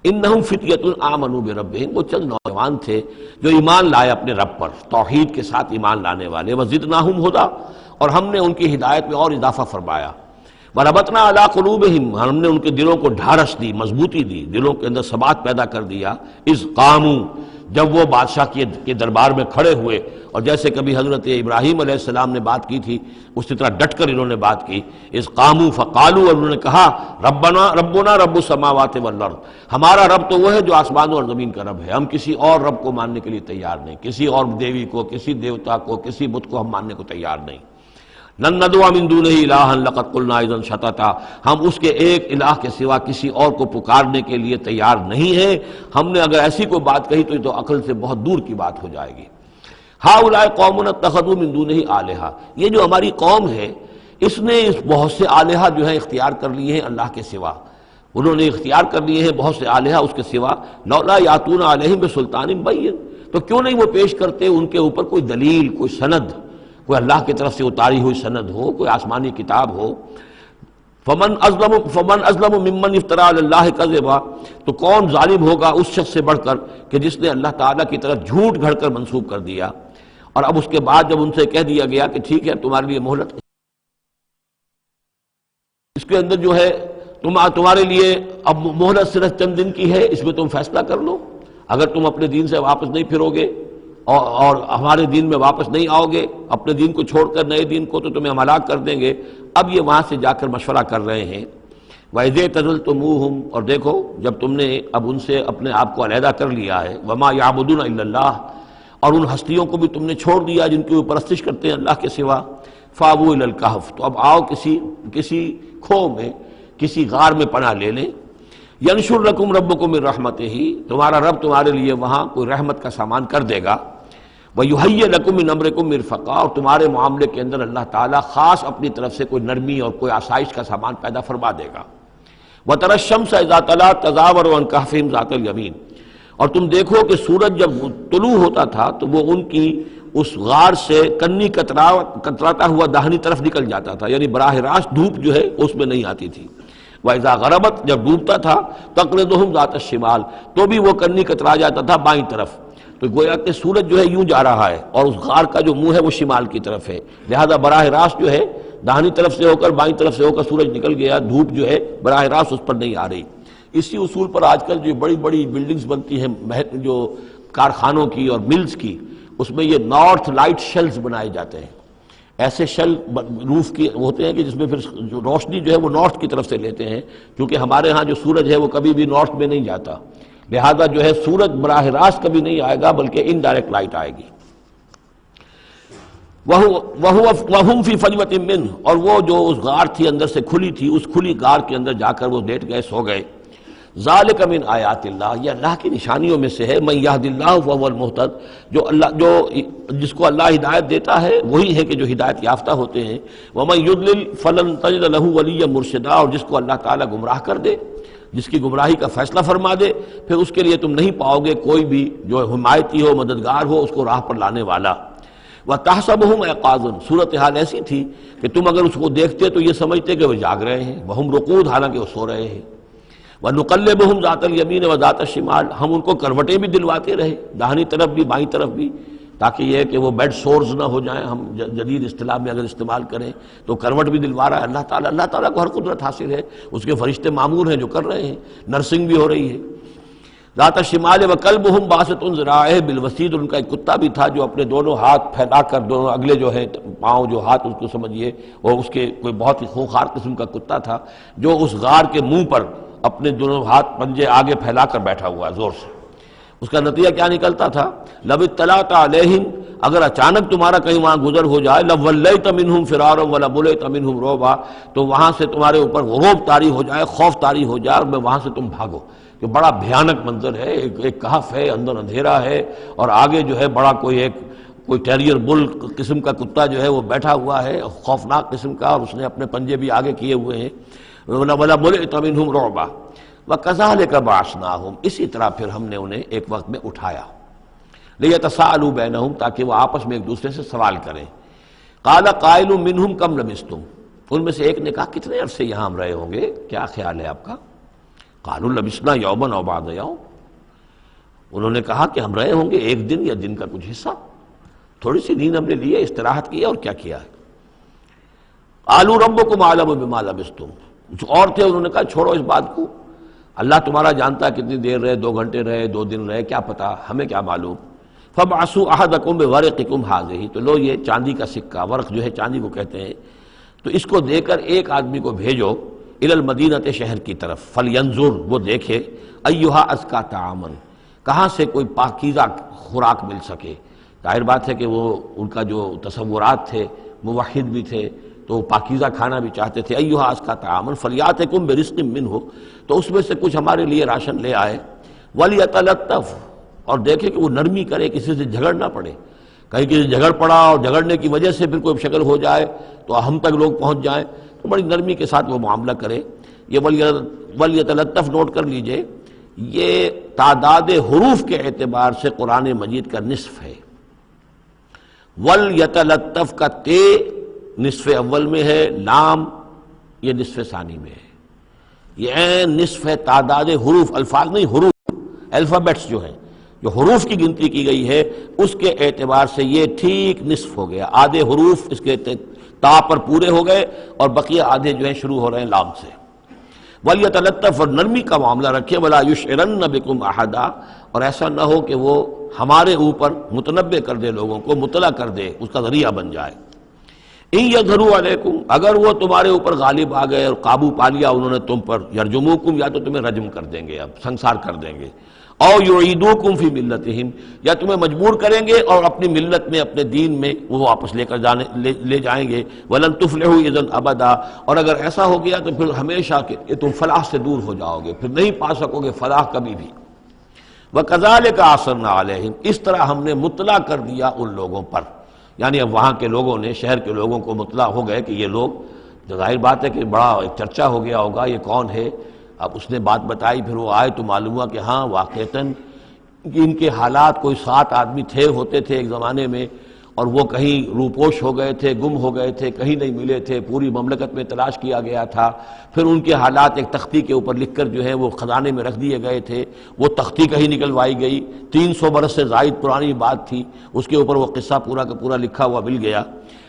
انہم فتیۃ آمنوا بربہم، وہ چند نوجوان تھے جو ایمان لائے اپنے رب پر، توحید کے ساتھ ایمان لانے والے، وزدناہم ہدی، اور ہم نے ان کی ہدایت میں اور اضافہ فرمایا، وربطنا علی قلوبہم، ہم نے ان کے دلوں کو ڈھارس دی، مضبوطی دی، دلوں کے اندر ثبات پیدا کر دیا، اذ قاموا، جب وہ بادشاہ کے دربار میں کھڑے ہوئے، اور جیسے کبھی حضرت ابراہیم علیہ السلام نے بات کی تھی اسی طرح ڈٹ کر انہوں نے بات کی، اذ قاموا فقالوا، اور انہوں نے کہا ربنا رب السماوات والارض، ہمارا رب تو وہ ہے جو آسمانوں اور زمین کا رب ہے، ہم کسی اور رب کو ماننے کے لیے تیار نہیں، کسی اور دیوی کو، کسی دیوتا کو، کسی بت کو ہم ماننے کو تیار نہیں۔ لن ندعو من دونہ الہا لقد قلنا اذا شططا، ہم اس کے ایک الہ کے سوا کسی اور کو پکارنے کے لیے تیار نہیں ہیں، ہم نے اگر ایسی کوئی بات کہی تو یہ تو عقل سے بہت دور کی بات ہو جائے گی۔ ہؤلاء قوم اتخذوا من دونہ آلہہ، یہ جو ہماری قوم ہے اس نے اس بہت سے آلہہ جو ہیں اختیار کر لیے ہیں اللہ کے سوا، انہوں نے اختیار کر لیے ہیں بہت سے آلہہ اس کے سوا، لولا یاتون علیہم بسلطان بین، تو کیوں نہیں وہ پیش کرتے ان کے اوپر کوئی دلیل، کوئی سند، کوئی اللہ کی طرف سے اتاری ہوئی سند ہو، کوئی آسمانی کتاب ہو۔ فمن ازلم ممن افتری علی اللہ کذبا، تو کون ظالم ہوگا اس شخص سے بڑھ کر کہ جس نے اللہ تعالیٰ کی طرف جھوٹ گھڑ کر منسوب کر دیا۔ اور اب اس کے بعد جب ان سے کہہ دیا گیا کہ ٹھیک ہے تمہارے لیے مہلت، اس کے اندر جو ہے تمہارے لیے اب مہلت صرف چند دن کی ہے، اس میں تم فیصلہ کر لو، اگر تم اپنے دین سے واپس نہیں پھرو گے اور ہمارے دین میں واپس نہیں آؤ گے، اپنے دین کو چھوڑ کر نئے دین کو، تو تمہیں ہم ہلاک کر دیں گے۔ اب یہ وہاں سے جا کر مشورہ کر رہے ہیں۔ وَإِذْ اعْتَزَلْتُمُوهُمْ، اور دیکھو جب تم نے اب ان سے اپنے آپ کو علیحدہ کر لیا ہے، وَمَا يَعْبُدُونَ إِلَّا اللَّهَ، اور ان ہستیوں کو بھی تم نے چھوڑ دیا جن کی وہ پرستش کرتے ہیں اللہ کے سوا، فَآوُوا إِلَى الْكَهْفِ، تو اب آؤ کسی کھو میں، کسی غار میں پناہ لے لیں، يَنشُرْ لَكُمْ رَبُّكُم مِّن رَحْمَتِهِ، تمہارا رب تمہارے لیے وہاں کوئی رحمت کا سامان کر دے گا، وَيُهَيِّئْ لَكُم مِّنْ أَمْرِكُم مِّرْفَقًا، اور تمہارے معاملے کے اندر اللہ تعالیٰ خاص اپنی طرف سے کوئی نرمی اور کوئی آسائش کا سامان پیدا فرما دے گا۔ وَتَرَى الشَّمْسَ إِذَا طَلَعَت تَزَاوَرُ عَنْ كَهْفِهِمْ ذَاتَ الْيَمِينِ، اور تم دیکھو کہ سورج جب طلوع ہوتا تھا تو وہ ان کی اس غار سے کنی کتراتا ہوا داہنی طرف نکل جاتا تھا، یعنی براہ راست دھوپ جو ہے اس میں نہیں آتی تھی۔ وَإِذَا غَرَبَتْ، جب ڈوبتا تھا، تَقْرِضُهُمْ ذَاتَ الشِّمَالِ، تو بھی وہ کنی کترا جاتا تھا بائیں طرف، تو گویا کہ سورج جو ہے یوں جا رہا ہے اور اس غار کا جو منہ ہے وہ شمال کی طرف ہے، لہذا براہ راست جو ہے داہنی طرف سے ہو کر بائیں طرف سے ہو کر سورج نکل گیا، دھوپ جو ہے براہ راست اس پر نہیں آ رہی۔ اسی اصول پر آج کل جو بڑی بڑی بلڈنگز بنتی ہیں جو کارخانوں کی اور ملز کی، اس میں یہ نارتھ لائٹ شیلز بنائے جاتے ہیں، ایسے شیل روف کے ہوتے ہیں کہ جس میں پھر جو روشنی جو ہے وہ نارتھ کی طرف سے لیتے ہیں، کیونکہ ہمارے ہاں جو سورج ہے وہ کبھی بھی نارتھ میں نہیں جاتا، لہذا جو ہے سورج براہ راست کبھی نہیں آئے گا بلکہ انڈائریکٹ لائٹ آئے گی۔ وَهُمْ فِي فَجْوَةٍ مِّنْهُ، اور وہ جو اس غار تھی اندر سے کھلی تھی، اس کھلی غار کے اندر جا کر وہ لیٹ گئے، سو گئے۔ ذَلِكَ مِنْ آیَاتِ اللَّهِ، یہ اللہ کی نشانیوں میں سے ہے، مَن يَهْدِ اللَّهُ فَهُوَ الْمُهْتَدِ، جس کو اللہ ہدایت دیتا ہے وہی ہے کہ جو ہدایت یافتہ ہوتے ہیں، وَمَن يُضْلِلْ فَلَن تَجِدَ لَهُ وَلِيًّا مُرْشِدًا، اور جس کو اللہ تعالیٰ گمراہ کر دے جس کی گمراہی کا فیصلہ فرما دے پھر اس کے لیے تم نہیں پاؤ گے کوئی بھی جو حمایتی ہو، مددگار ہو، اس کو راہ پر لانے والا۔ وَتَحْسَبُهُمْ أَيْقَاظًا، صورتحال ایسی تھی کہ تم اگر اس کو دیکھتے تو یہ سمجھتے کہ وہ جاگ رہے ہیں، وَهُمْ رُقُودٌ، حالانکہ وہ سو رہے ہیں۔ وَنُقَلِّبُهُمْ ذَاتَ الْيَمِينِ وَذَاتَ الشِّمَالِ، ہم ان کو کروٹیں بھی دلواتے رہے، داہنی طرف بھی بائیں طرف بھی، تاکہ یہ ہے کہ وہ بیڈ سورز نہ ہو جائیں، ہم جدید اصطلاح میں اگر استعمال کریں تو کروٹ بھی دلوا رہا ہے اللہ تعالیٰ۔ اللہ تعالیٰ کو ہر قدرت حاصل ہے، اس کے فرشتے معمور ہیں جو کر رہے ہیں، نرسنگ بھی ہو رہی ہے۔ ذات الشمال وکلبہم باسط ذراعہ بالوسید، ان کا ایک کتا بھی تھا جو اپنے دونوں ہاتھ پھیلا کر، دونوں اگلے جو ہیں پاؤں جو ہاتھ اس کو سمجھیے، اور اس کے کوئی بہت ہی خونخوار قسم کا کتا تھا جو اس غار کے منہ پر اپنے دونوں ہاتھ پنجے آگے پھیلا کر بیٹھا ہوا زور سے۔ اس کا نتیجہ کیا نکلتا تھا؟ لو اطلعت علیہم، اگر اچانک تمہارا کہیں وہاں گزر ہو جائے، لولیت منہم فرارا ولملیت منہم رعبا، تو وہاں سے تمہارے اوپر رعب طاری ہو جائے، خوف طاری ہو جائے، اور میں وہاں سے تم بھاگو، کہ بڑا بھیانک منظر ہے، ایک کہف ہے، اندر اندھیرا ہے، اور آگے جو ہے بڑا کوئی ٹیریئر بل قسم کا کتا جو ہے وہ بیٹھا ہوا ہے، خوفناک قسم کا، اور اس نے اپنے پنجے بھی آگے کیے ہوئے ہیں۔ وَلَمُلِئْتَ مِنْهُمْ رُعْبًا وَكَذَلِكَ بَعَثْنَاهُمْ، اسی طرح پھر ہم نے انہیں ایک وقت میں اٹھایا، لِيَتَسَاءَلُوا بَيْنَهُمْ، تاکہ وہ آپس میں ایک دوسرے سے سوال کریں۔ قَالَ قَائِلٌ مِّنْهُمْ كَمْ لَبِثْتُمْ، ان میں سے ایک نے کہا کتنے عرصے یہاں ہم رہے ہوں گے، کیا خیال ہے آپ کا؟ قَالُوا لَبِثْنَا يَوْمًا أَوْ بَعْضَ يَوْمٍ، انہوں نے کہا کہ ہم رہے ہوں گے ایک دن یا دن کا کچھ حصہ، تھوڑی سی نیند ہم نے لی ہے، استراحت کی ہے، اور کیا کیا ہے۔ قَالُوا رَبُّكُمْ أَعْلَمُ بِمَا لَبِثْتُمْ، کچھ اور تھے انہوں نے کہا چھوڑو اس بات کو، اللہ تمہارا جانتا ہے کتنی دیر رہے، 2 گھنٹے رہے، 2 دن رہے، کیا پتا، ہمیں کیا معلوم۔ فَابْعَثُوا أَحَدَكُمْ بِوَرِقِكُمْ هَٰذِهِ، تو لو یہ چاندی کا سکہ، ورق جو ہے چاندی کو کہتے ہیں، تو اس کو دے کر ایک آدمی کو بھیجو إِلَى الْمَدِينَةِ، شہر کی طرف، فَلْيَنظُرْ، وہ دیکھے، أَيُّهَا أَزْكَىٰ طَعَامًا، کہاں سے کوئی پاکیزہ خوراک مل سکے۔ ظاہر بات ہے کہ وہ ان کا جو تصورات تھے، موحد بھی تھے تو پاکیزہ کھانا بھی چاہتے تھے۔ ایھا ازکیٰ طعاما فلیاتکم برزق منہ، تو اس میں سے کچھ ہمارے لیے راشن لے آئے۔ ولیتلطف، اور دیکھے کہ وہ نرمی کرے، کسی سے جھگڑ نہ پڑے، کہیں کسی سے جھگڑ پڑا اور جھگڑنے کی وجہ سے پھر کوئی شکل ہو جائے تو ہم تک لوگ پہنچ جائیں، تو بڑی نرمی کے ساتھ وہ معاملہ کرے۔ یہ ولیتلطف نوٹ کر لیجئے، یہ تعداد حروف کے اعتبار سے قرآن مجید کا نصف ہے۔ ولیتلطف کا تے نصف اول میں ہے، لام یہ نصف ثانی میں ہے، یہ عین نصف ہے تعداد حروف، الفاظ نہیں، حروف، الفابیٹس جو ہیں، جو حروف کی گنتی کی گئی ہے اس کے اعتبار سے یہ ٹھیک نصف ہو گیا۔ آدھے حروف اس کے تا پر پورے ہو گئے اور بقیہ آدھے جو ہیں شروع ہو رہے ہیں لام سے۔ ولیتلطف، اور نرمی کا معاملہ رکھے، ولا یشعرن بکم احدا، اور ایسا نہ ہو کہ وہ ہمارے اوپر متنبع کر دے، لوگوں کو مطلع کر دے، اس کا ذریعہ بن جائے۔ ان یظہروا علیکم، اگر وہ تمہارے اوپر غالب آ گئے اور قابو پا لیا انہوں نے تم پر، یرجموکم، یا تو تمہیں رجم کر دیں گے، اب سنسار کر دیں گے، او یعیدوکم فی ملتہم، یا تمہیں مجبور کریں گے اور اپنی ملت میں، اپنے دین میں وہ واپس لے جائیں گے۔ ولن تفلحوا اذا ابدا، اور اگر ایسا ہو گیا تو پھر ہمیشہ کہ تم فلاح سے دور ہو جاؤ گے، پھر نہیں پا سکو گے فلاح کبھی بھی۔ وَكَذَلِكَ أَعْثَرْنَا عَلَيْهِمْ، اس طرح ہم نے مطلع کر دیا ان لوگوں پر، یعنی اب وہاں کے لوگوں نے، شہر کے لوگوں کو مطلع ہو گئے کہ یہ لوگ، ظاہر بات ہے کہ بڑا ایک چرچا ہو گیا ہوگا یہ کون ہے۔ اب اس نے بات بتائی، پھر وہ آئے تو معلوم ہوا کہ ہاں واقعتاً ان کے حالات، کوئی 7 آدمی ہوتے تھے ایک زمانے میں، اور وہ کہیں روپوش ہو گئے تھے، گم ہو گئے تھے، کہیں نہیں ملے تھے، پوری مملکت میں تلاش کیا گیا تھا، پھر ان کے حالات ایک تختی کے اوپر لکھ کر جو ہے وہ خزانے میں رکھ دیے گئے تھے، وہ تختی کہیں نکلوائی گئی، 300 برس سے زائد پرانی بات تھی، اس کے اوپر وہ قصہ پورا کا پورا لکھا ہوا مل گیا،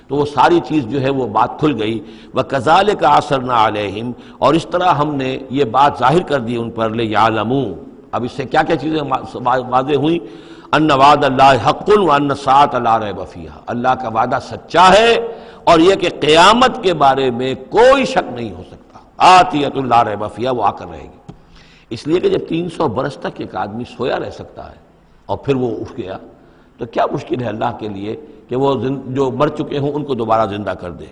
تو وہ ساری چیز جو ہے وہ بات کھل گئی۔ وَكَذَلِكَ أَعْثَرْنَا عَلَيْهِمْ، اور اس طرح ہم نے یہ بات ظاہر کر دی ان پر، لِيَعْلَمُوا، اب اس سے کیا کیا چیزیں واضح ہوئیں؟ ان وعد اللہ حق وان الساعۃ لا ریب فیہا، اللہ کا وعدہ سچا ہے اور یہ کہ قیامت کے بارے میں کوئی شک نہیں ہو سکتا، آتیۃ لا ریب فیہا، وہ آ کر رہے گی۔ اس لیے کہ جب 300 برس تک ایک آدمی سویا رہ سکتا ہے اور پھر وہ اٹھ گیا تو کیا مشکل ہے اللہ کے لیے کہ وہ جو مر چکے ہوں ان کو دوبارہ زندہ کر دے۔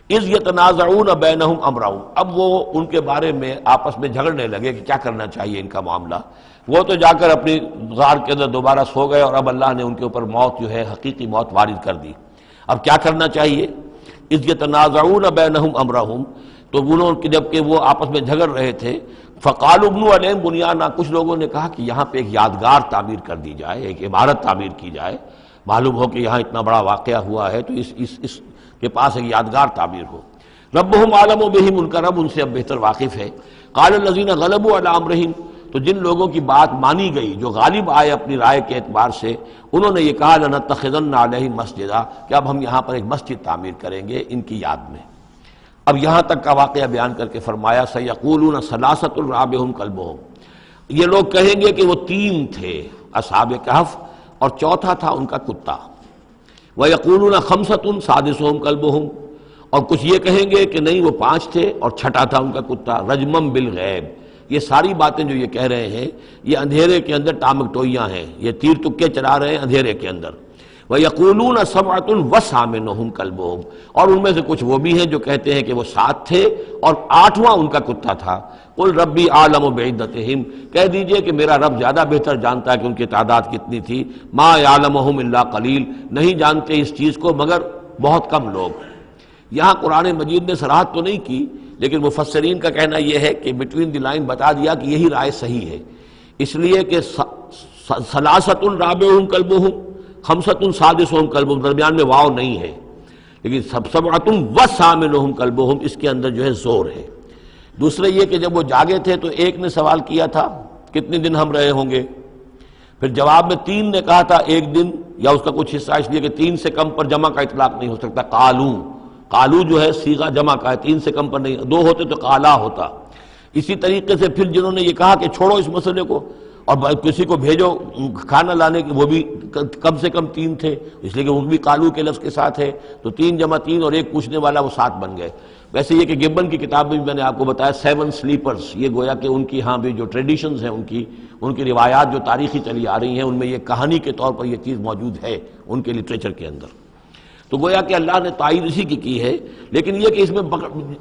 اذ یتنازعون بینہم امرہم، اب وہ ان کے بارے میں آپس میں جھگڑنے لگے کہ کیا کرنا چاہیے ان کا معاملہ۔ وہ تو جا کر اپنی غار کے اندر دوبارہ سو گئے اور اب اللہ نے ان کے اوپر موت جو ہے حقیقی موت وارد کر دی۔ اب کیا کرنا چاہیے؟ اذ یتنازعون بینہم امرہم، تو انہوں جب کہ وہ آپس میں جھگڑ رہے تھے، فقالوا ابنوا علیہم بنیانا، کچھ لوگوں نے کہا کہ یہاں پہ ایک یادگار تعمیر کر دی جائے، ایک عمارت تعمیر کی جائے، معلوم ہو کہ یہاں اتنا بڑا واقعہ ہوا ہے تو اس کے پاس ایک یادگار تعمیر ہو۔ ربهم اعلم بهم، ان کا رب ان سے اب بہتر واقف ہے۔ قال الذين غلبوا على امرهم، تو جن لوگوں کی بات مانی گئی، جو غالب آئے اپنی رائے کے اعتبار سے، انہوں نے یہ کہا لنتخذن علیہم مسجدا، کہ اب ہم یہاں پر ایک مسجد تعمیر کریں گے ان کی یاد میں۔ اب یہاں تک کا واقعہ بیان کر کے فرمایا سیقولون ثلاثۃ رابعہم کلبہم، یہ لوگ کہیں گے کہ وہ 3 تھے اصحاب کہف اور چوتھا تھا ان کا کتا۔ ویقولون خمسۃ سادسہم کلبہم، اور کچھ یہ کہیں گے کہ نہیں وہ 5 تھے اور چھٹا تھا ان کا کتا، رجمم بالغیب۔ یہ ساری باتیں جو یہ کہہ رہے ہیں یہ اندھیرے کے اندر ٹامک ٹوئیاں ہیں، یہ تیر تکے چلا رہے ہیں اندھیرے کے اندر۔ وَيَقُولُونَ سَبْعَةٌ وَثَامِنُهُمْ كَلْبُهُمْ، اور ان میں سے کچھ وہ بھی ہیں جو کہتے ہیں کہ وہ 7 تھے اور 8واں ان کا کتا تھا۔ قُلْ رَبِّي أَعْلَمُ بِعِدَّتِهِمْ، کہہ دیجئے کہ میرا رب زیادہ بہتر جانتا ہے کہ ان کی تعداد کتنی تھی۔ مَا يَعْلَمُهُمْ إِلَّا قَلِيلٌ، نہیں جانتے اس چیز کو مگر بہت کم لوگ۔ یہاں قرآن مجید نے صراحت تو نہیں کی، لیکن مفسرین کا کہنا یہ ہے کہ بٹوین دی لائن بتا دیا کہ یہی رائے صحیح ہے، اس لیے کہ ثلاثۃ رابعہم کلبہم، خمسۃ سادسہم کلبہم، درمیان میں واو نہیں ہے، لیکن سبعۃ وثامنہم کلبہم اس کے اندر جو ہے زور ہے۔ دوسرے یہ کہ جب وہ جاگے تھے تو ایک نے سوال کیا تھا کتنے دن ہم رہے ہوں گے، پھر جواب میں 3 نے کہا تھا 1 دن یا اس کا کچھ حصہ، اس لیے کہ 3 سے کم پر جمع کا اطلاق نہیں ہو سکتا۔ قالو جو ہے صیغہ جمع کا ہے، 3 سے کم پر نہیں، 2 ہوتے تو قالا ہوتا۔ اسی طریقے سے پھر جنہوں نے یہ کہا کہ چھوڑو اس مسئلے کو اور کسی کو بھیجو کھانا لانے کی، وہ بھی کم سے کم 3 تھے، اس لیے کہ وہ بھی قالو کے لفظ کے ساتھ ہے، تو 3 جمع 3 اور ایک پوچھنے والا وہ 7 بن گئے۔ ویسے یہ کہ گبن کی کتاب میں بھی میں نے آپ کو بتایا 7 سلیپرز، یہ گویا کہ ان کی ہاں بھی جو ٹریڈیشنز ہیں ان کی روایات جو تاریخی چلی آ رہی ہیں ان میں یہ کہانی کے طور پر یہ چیز موجود ہے ان کے لٹریچر کے اندر۔ تو گویا کہ اللہ نے تائید اسی کی ہے، لیکن یہ کہ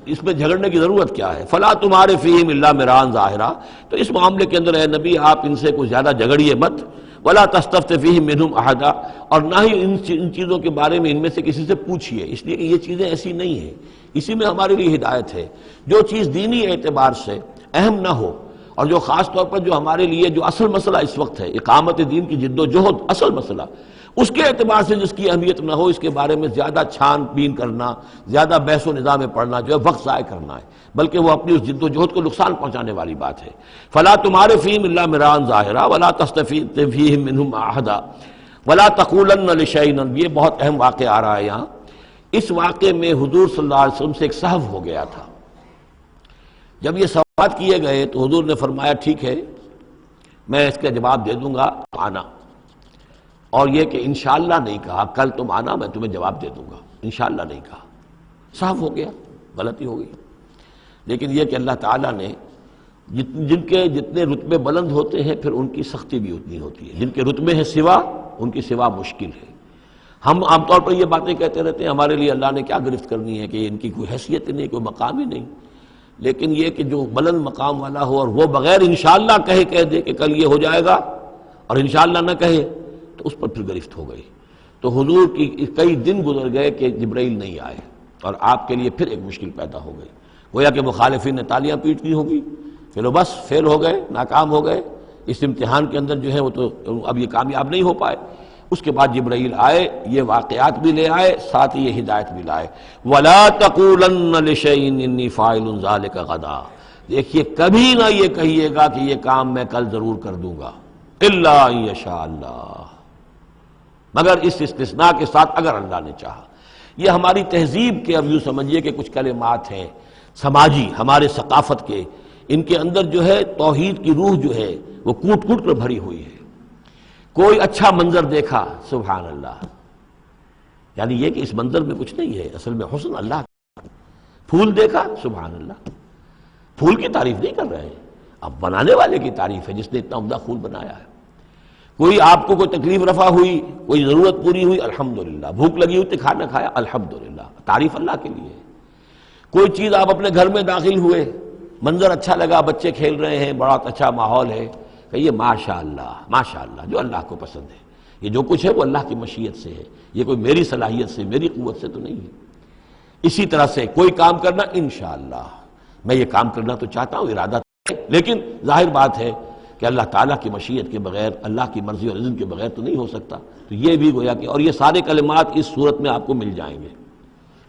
اس میں جھگڑنے کی ضرورت کیا ہے؟ فلا تمہارے فیہم الا مران ظاہرا، تو اس معاملے کے اندر اے نبی آپ ان سے کچھ زیادہ جھگڑیے مت۔ ولا تستفت فیہم منہم احدا، اور نہ ہی ان چیزوں کے بارے میں ان میں سے کسی سے پوچھیے، اس لیے کہ یہ چیزیں ایسی نہیں ہیں، اسی میں ہمارے لیے ہدایت ہے۔ جو چیز دینی اعتبار سے اہم نہ ہو، اور جو خاص طور پر جو ہمارے لیے جو اصل مسئلہ اس وقت ہے اقامت دین کی جد و جہد، اصل مسئلہ، اس کے اعتبار سے جس کی اہمیت نہ ہو اس کے بارے میں زیادہ چھان بین کرنا، زیادہ بحث و نظام میں پڑھنا جو ہے وقت ضائع کرنا ہے، بلکہ وہ اپنی اس جد و جہد کو نقصان پہنچانے والی بات ہے۔ فلا تمہارے فیہم الا مران ظاہرا ولا تستفت فیہم منہم احدا ولا تقولن لشیء، یہ بہت اہم واقعہ آ رہا ہے یہاں۔ اس واقعے میں حضور صلی اللہ علیہ وسلم سے ایک سہو ہو گیا تھا۔ جب یہ سوالات کیے گئے تو حضور نے فرمایا ٹھیک ہے میں اس کا جواب دے دوں گا، آنا، اور یہ کہ انشاءاللہ نہیں کہا، کل تم آنا میں تمہیں جواب دے دوں گا، انشاءاللہ نہیں کہا، صاف ہو گیا، غلطی ہو گئی۔ لیکن یہ کہ اللہ تعالیٰ نے جن کے جتنے رتبے بلند ہوتے ہیں پھر ان کی سختی بھی اتنی ہوتی ہے، جن کے رتبے ہیں سوا ان کی سوا مشکل ہے۔ ہم عام طور پر یہ باتیں کہتے رہتے ہیں ہمارے لیے اللہ نے کیا گرفت کرنی ہے کہ ان کی کوئی حیثیت ہی نہیں، کوئی مقام ہی نہیں، لیکن یہ کہ جو بلند مقام والا ہو اور وہ بغیر انشاءاللہ کہہ دے کہ کل یہ ہو جائے گا اور انشاءاللہ نہ کہے تو اس پر پھر گرفت ہو گئی۔ تو حضور کی کئی دن گزر گئے کہ جبرائیل نہیں آئے اور آپ کے لیے پھر ایک مشکل پیدا ہو گئی، گویا کہ مخالفین نے تالیاں پیٹنی ہوگی، پھر وہ بس فیل ہو گئے، ناکام ہو گئے اس امتحان کے اندر جو ہے وہ تو اب یہ کامیاب نہیں ہو پائے۔ اس کے بعد جبرائیل آئے، یہ واقعات بھی لے آئے، ساتھ ہی یہ ہدایت بھی لائے۔ وَلَا تَقُولَنَّ لِشَيْءٍ إِنِّي فَاعِلٌ ذَلِكَ غَدًا، دیکھیے کبھی نہ یہ کہیے گا کہ یہ کام میں کل ضرور کر دوں گا، إِلَّا أَن يَشَاءَ اللَّهُ، مگر اس استثناء کے ساتھ اگر اللہ نے چاہا۔ یہ ہماری تہذیب کے اب یوں سمجھیے کہ کچھ کلمات ہیں سماجی، ہمارے ثقافت کے، ان کے اندر جو ہے توحید کی روح جو ہے وہ کوٹ کوٹ کر بھری ہوئی ہے۔ کوئی اچھا منظر دیکھا سبحان اللہ، یعنی یہ کہ اس منظر میں کچھ نہیں ہے، اصل میں حسن اللہ کا۔ پھول دیکھا سبحان اللہ، پھول کی تعریف نہیں کر رہے ہیں، اب بنانے والے کی تعریف ہے جس نے اتنا عمدہ پھول بنایا ہے۔ کوئی آپ کو کوئی تکلیف رفع ہوئی، کوئی ضرورت پوری ہوئی الحمدللہ، بھوک لگی ہوئی تو کھانا کھایا الحمدللہ، تعریف اللہ کے لیے۔ کوئی چیز آپ اپنے گھر میں داخل ہوئے، منظر اچھا لگا، بچے کھیل رہے ہیں، بڑا اچھا ماحول ہے، کہیے ماشاءاللہ ماشاءاللہ، جو اللہ کو پسند ہے۔ یہ جو کچھ ہے وہ اللہ کی مشیت سے ہے، یہ کوئی میری صلاحیت سے میری قوت سے تو نہیں ہے۔ اسی طرح سے کوئی کام کرنا انشاءاللہ، میں یہ کام کرنا تو چاہتا ہوں، ارادہ لیکن ظاہر بات ہے کہ اللہ تعالیٰ کی مشیت کے بغیر، اللہ کی مرضی اور اذن کے بغیر تو نہیں ہو سکتا. تو یہ بھی گویا کہ، اور یہ سارے کلمات اس صورت میں آپ کو مل جائیں گے،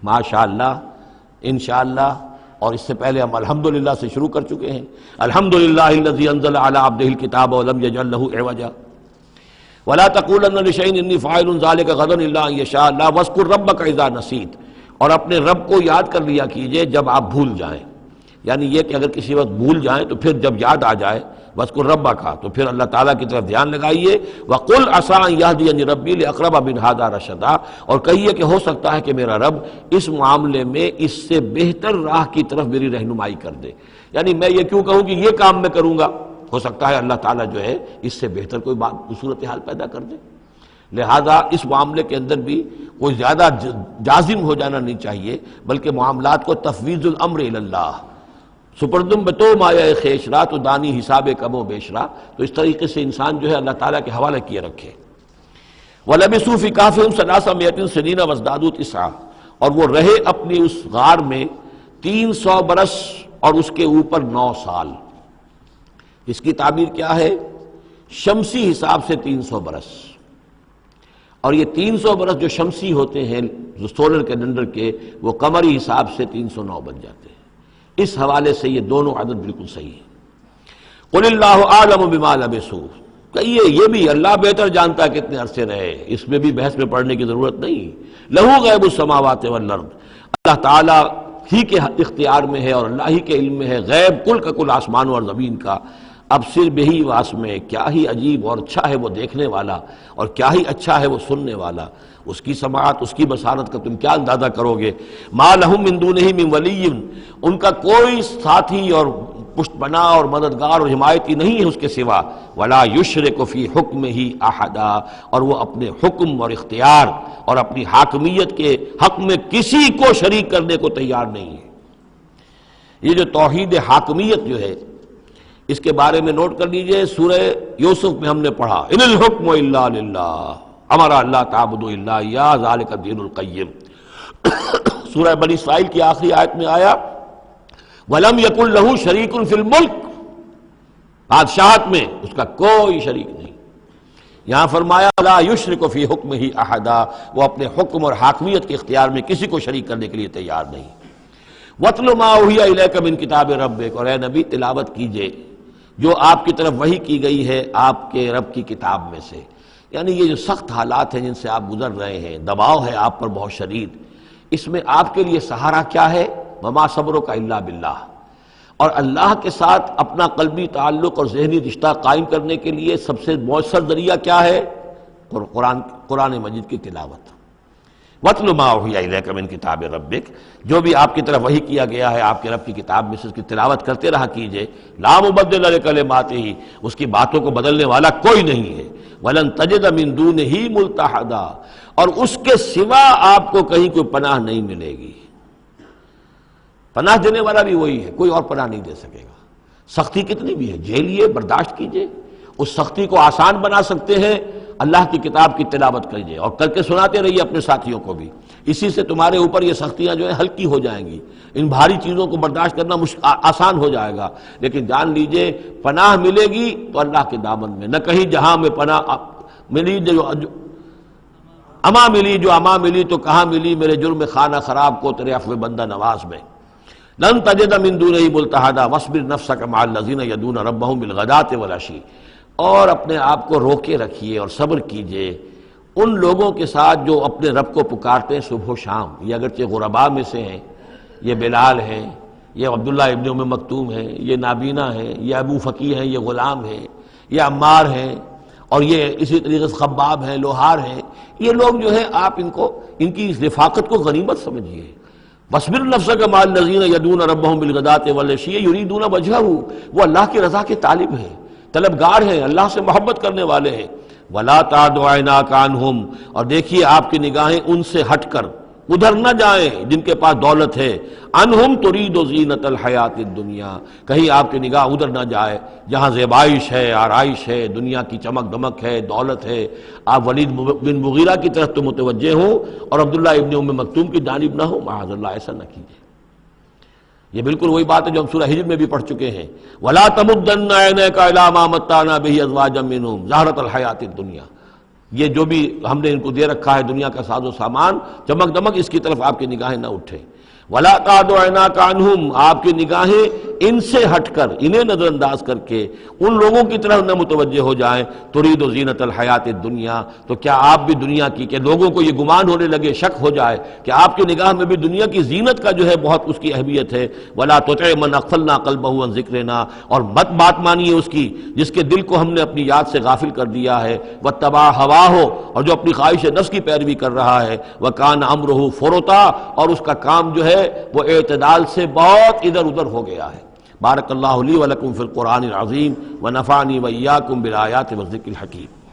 ماشاءاللہ، انشاءاللہ. اور اس سے پہلے ہم الحمدللہ سے شروع کر چکے ہیں. الحمدللہ الذی انزل علی عبدہ الکتاب ولم یجعل لہ عوجا ولا تقولن لشیء انی فاعل ذلک غدا الا ان یشاء اللہ واذکر ربک اذا نسیت. اور اپنے رب کو یاد کر لیا کیجئے جب آپ بھول جائیں. یعنی یہ کہ اگر کسی وقت بھول جائیں تو پھر جب یاد آ جائے وَاذْكُرْ رَبَّكَ، تو پھر اللہ تعالیٰ کی طرف دھیان لگائیے. وَقُلْ عَسَىٰ أَن يَهْدِيَنِ رَبِّي لِأَقْرَبَ مِنْ هَٰذَا رَشَدًا، اور کہیے کہ ہو سکتا ہے کہ میرا رب اس معاملے میں اس سے بہتر راہ کی طرف میری رہنمائی کر دے. یعنی میں یہ کیوں کہوں کہ یہ کام میں کروں گا، ہو سکتا ہے اللہ تعالیٰ جو ہے اس سے بہتر کوئی صورتحال پیدا کر دے. لہذا اس معاملے کے اندر بھی کوئی زیادہ جازم ہو جانا نہیں چاہیے، بلکہ معاملات کو تفویض الامر الی اللہ، سپردم بتو مایا خیشرا تو دانی حساب کم و بیشرا. تو اس طریقے سے انسان جو ہے اللہ تعالیٰ کے حوالے کیے رکھے. وَلَبِثُوا فِي كَهْفِهِمْ ثَلَاثَمِائَةٍ سِنِينَ وَازْدَادُوا تِسْعًا، اور وہ رہے اپنی اس غار میں 300 برس اور اس کے اوپر 9 سال. اس کی تعبیر کیا ہے؟ شمسی حساب سے 300 برس، اور یہ 300 برس جو شمسی ہوتے ہیں جو سولر کیلنڈر کے، وہ قمری حساب سے 309 بن جاتے ہیں. اس حوالے سے یہ دونوں عدد بالکل صحیح ہے. قل اللہ اعلم بما لبثوا، کہیے یہ بھی اللہ بہتر جانتا ہے کتنے عرصے رہے، اس میں بھی بحث میں پڑھنے کی ضرورت نہیں. لہو غیب السماوات والارض، اللہ تعالیٰ ہی کے اختیار میں ہے اور اللہ ہی کے علم میں ہے غیب کل کا کل آسمانوں اور زمین کا. اب صرف بہی واس میں، کیا ہی عجیب اور اچھا ہے وہ دیکھنے والا، اور کیا ہی اچھا ہے وہ سننے والا. اس کی سماعت، اس کی بصارت کا تم کیا اندازہ کرو گے. ما لہم من دونہ من ولی، ان کا کوئی ساتھی اور پشت بنا اور مددگار اور حمایتی نہیں ہے اس کے سوا. ولا یشرک فی حکمہ احدا، اور وہ اپنے حکم اور اختیار اور اپنی حاکمیت کے حق میں کسی کو شریک کرنے کو تیار نہیں ہے. یہ جو توحید حاکمیت جو ہے، اس کے بارے میں نوٹ کر لیجئے. سورہ یوسف میں ہم نے پڑھا ان الحکم الا للہ امر اللہ تعبدوا الا ایاہ ذالک الدین القیم. سورہ بنی اسرائیل کی آخری آیت میں آیا وَلَمْ يَكُنْ لَهُ شَرِيكٌ فِي الْمُلْكِ، بادشاہت میں اس کا کوئی شریک نہیں. یہاں فرمایا لا یشرک فی حکمہ احدا، وہ اپنے حکم اور حاکمیت کے اختیار میں کسی کو شریک کرنے کے لیے تیار نہیں. وَاتْلُ مَا أُوحِیَ إِلَيْکَ مِن کتاب ربک، اور اے نبی تلاوت کیجئے جو آپ کی طرف وحی کی گئی ہے آپ کے رب کی کتاب میں سے. یعنی یہ جو سخت حالات ہیں جن سے آپ گزر رہے ہیں، دباؤ ہے آپ پر بہت شدید، اس میں آپ کے لیے سہارا کیا ہے؟ وما صبرک الا باللہ. اور اللہ کے ساتھ اپنا قلبی تعلق اور ذہنی رشتہ قائم کرنے کے لیے سب سے مؤثر ذریعہ کیا ہے؟ قرآن مجید کی تلاوت. وَاتْلُ مَا أُوحِیَ إِلَيْکَ مِن کتاب ربک، جو بھی آپ کی طرف وحی کیا گیا ہے آپ کے رب کی کتاب میں سے، اس کی تلاوت کرتے رہا کیجئے. لا مبدل لکلماتہ، اس کی باتوں کو بدلنے والا کوئی نہیں ہے. وَلَن تَجِدَ مِن دُونِهِ مُلْتَحَدًا، اور اس کے سوا آپ کو کہیں کوئی پناہ نہیں ملے گی. پناہ دینے والا بھی وہی ہے، کوئی اور پناہ نہیں دے سکے گا. سختی کتنی بھی ہے جھیلیے، برداشت کیجئے. اس سختی کو آسان بنا سکتے ہیں، اللہ کی کتاب کی تلاوت کیجئے اور کر کے سناتے رہیے اپنے ساتھیوں کو بھی. اسی سے تمہارے اوپر یہ سختیاں جو ہیں ہلکی ہو جائیں گی، ان بھاری چیزوں کو برداشت کرنا آسان ہو جائے گا. لیکن جان لیجئے پناہ ملے گی تو اللہ کے دامن میں، نہ کہیں جہاں میں پناہ ملی جو اما ملی تو کہاں ملی میرے جرم خانہ خراب کو تیرے عفو بندہ نواز میں. لن تجد من دونہ ملتحدا واصبر نفسک مع الذین یدعون ربهم بالغداۃ والعشی، اور اپنے آپ کو روکے رکھیے اور صبر کیجئے ان لوگوں کے ساتھ جو اپنے رب کو پکارتے ہیں صبح و شام. یہ اگرچہ غرباء میں سے ہیں، یہ بلال ہیں، یہ عبداللہ ابن ام مکتوم ہیں، یہ نابینا ہیں، یہ ابو فقی ہیں، یہ غلام ہیں، یہ عمار ہیں، اور یہ اسی طریقے سے خباب ہیں، لوہار ہیں. یہ لوگ جو ہے آپ ان کی رفاقت کو غنیمت سمجھیے. وَاصْبِرْ نَفْسَكَ مَعَ الَّذِينَ يَدْعُونَ رَبَّهُم بِالْغَدَاۃِ وَالْعَشِيِّ يُرِيدُونَ وَجْهَهُ، وہ اللہ کی رضا کے طالب ہیں، طلبگار ہیں، اللہ سے محبت کرنے والے ہیں. وَلَا تَعْدُ عَيْنَاكَ عَنْهُمْ، اور دیکھیے آپ کی نگاہیں ان سے ہٹ کر ادھر نہ جائیں جن کے پاس دولت ہے. عنہم ترید زینت الحیات الدنیا، کہیں آپ کی نگاہ ادھر نہ جائے جہاں زیبائش ہے، آرائش ہے، دنیا کی چمک دمک ہے، دولت ہے. آپ ولید بن مغیرہ کی طرف تو متوجہ ہوں اور عبداللہ ابن ام مکتوم کی جانب نہ ہو، معاذ اللہ ایسا نہ کیجیے. یہ بالکل وہی بات ہے جو ہم سورہ ہجر میں بھی پڑھ چکے ہیں، وَلَا تَمُدَّنَّ عَيْنَيْكَ إِلَىٰ مَا مَتَّعْنَا بِهِ أَزْوَاجًا مِّنْهُمْ زَهْرَةَ الْحَيَاةِ الدُّنْيَا، یہ جو بھی ہم نے ان کو دے رکھا ہے دنیا کا ساز و سامان، چمک دمک اس کی طرف آپ کی نگاہیں نہ اٹھیں۔ وَلَا تَعْدُ عَيْنَاكَ عَنْهُمْ، آپ کی نگاہیں ان سے ہٹ کر، انہیں نظر انداز کر کے ان لوگوں کی طرف نہ متوجہ ہو جائیں، ترید زینت الحیات الدنیا، تو کیا آپ بھی دنیا کی، کہ لوگوں کو یہ گمان ہونے لگے، شک ہو جائے کہ آپ کی نگاہ میں بھی دنیا کی زینت کا جو ہے بہت اس کی اہمیت ہے۔ وَلَا تُطِعْ مَنْ أَغْفَلْنَا قَلْبَهُ عَنْ ذِكْرِنَا، اور مت بات مانیے اس کی جس کے دل کو ہم نے اپنی یاد سے غافل کر دیا ہے، وَاتَّبَعَ هَوَاهُ، اور جو اپنی خواہش نفس کی پیروی کر رہا ہے، وَكَانَ أَمْرُهُ فُرُطًا، اور اس کا کام جو ہے وہ اعتدال سے بہت ادھر ادھر ہو گیا ہے۔ بارک اللہ لی ولکم فی القرآن العظیم ونفعنی وإیاکم بالآیات والذکر الحکیم۔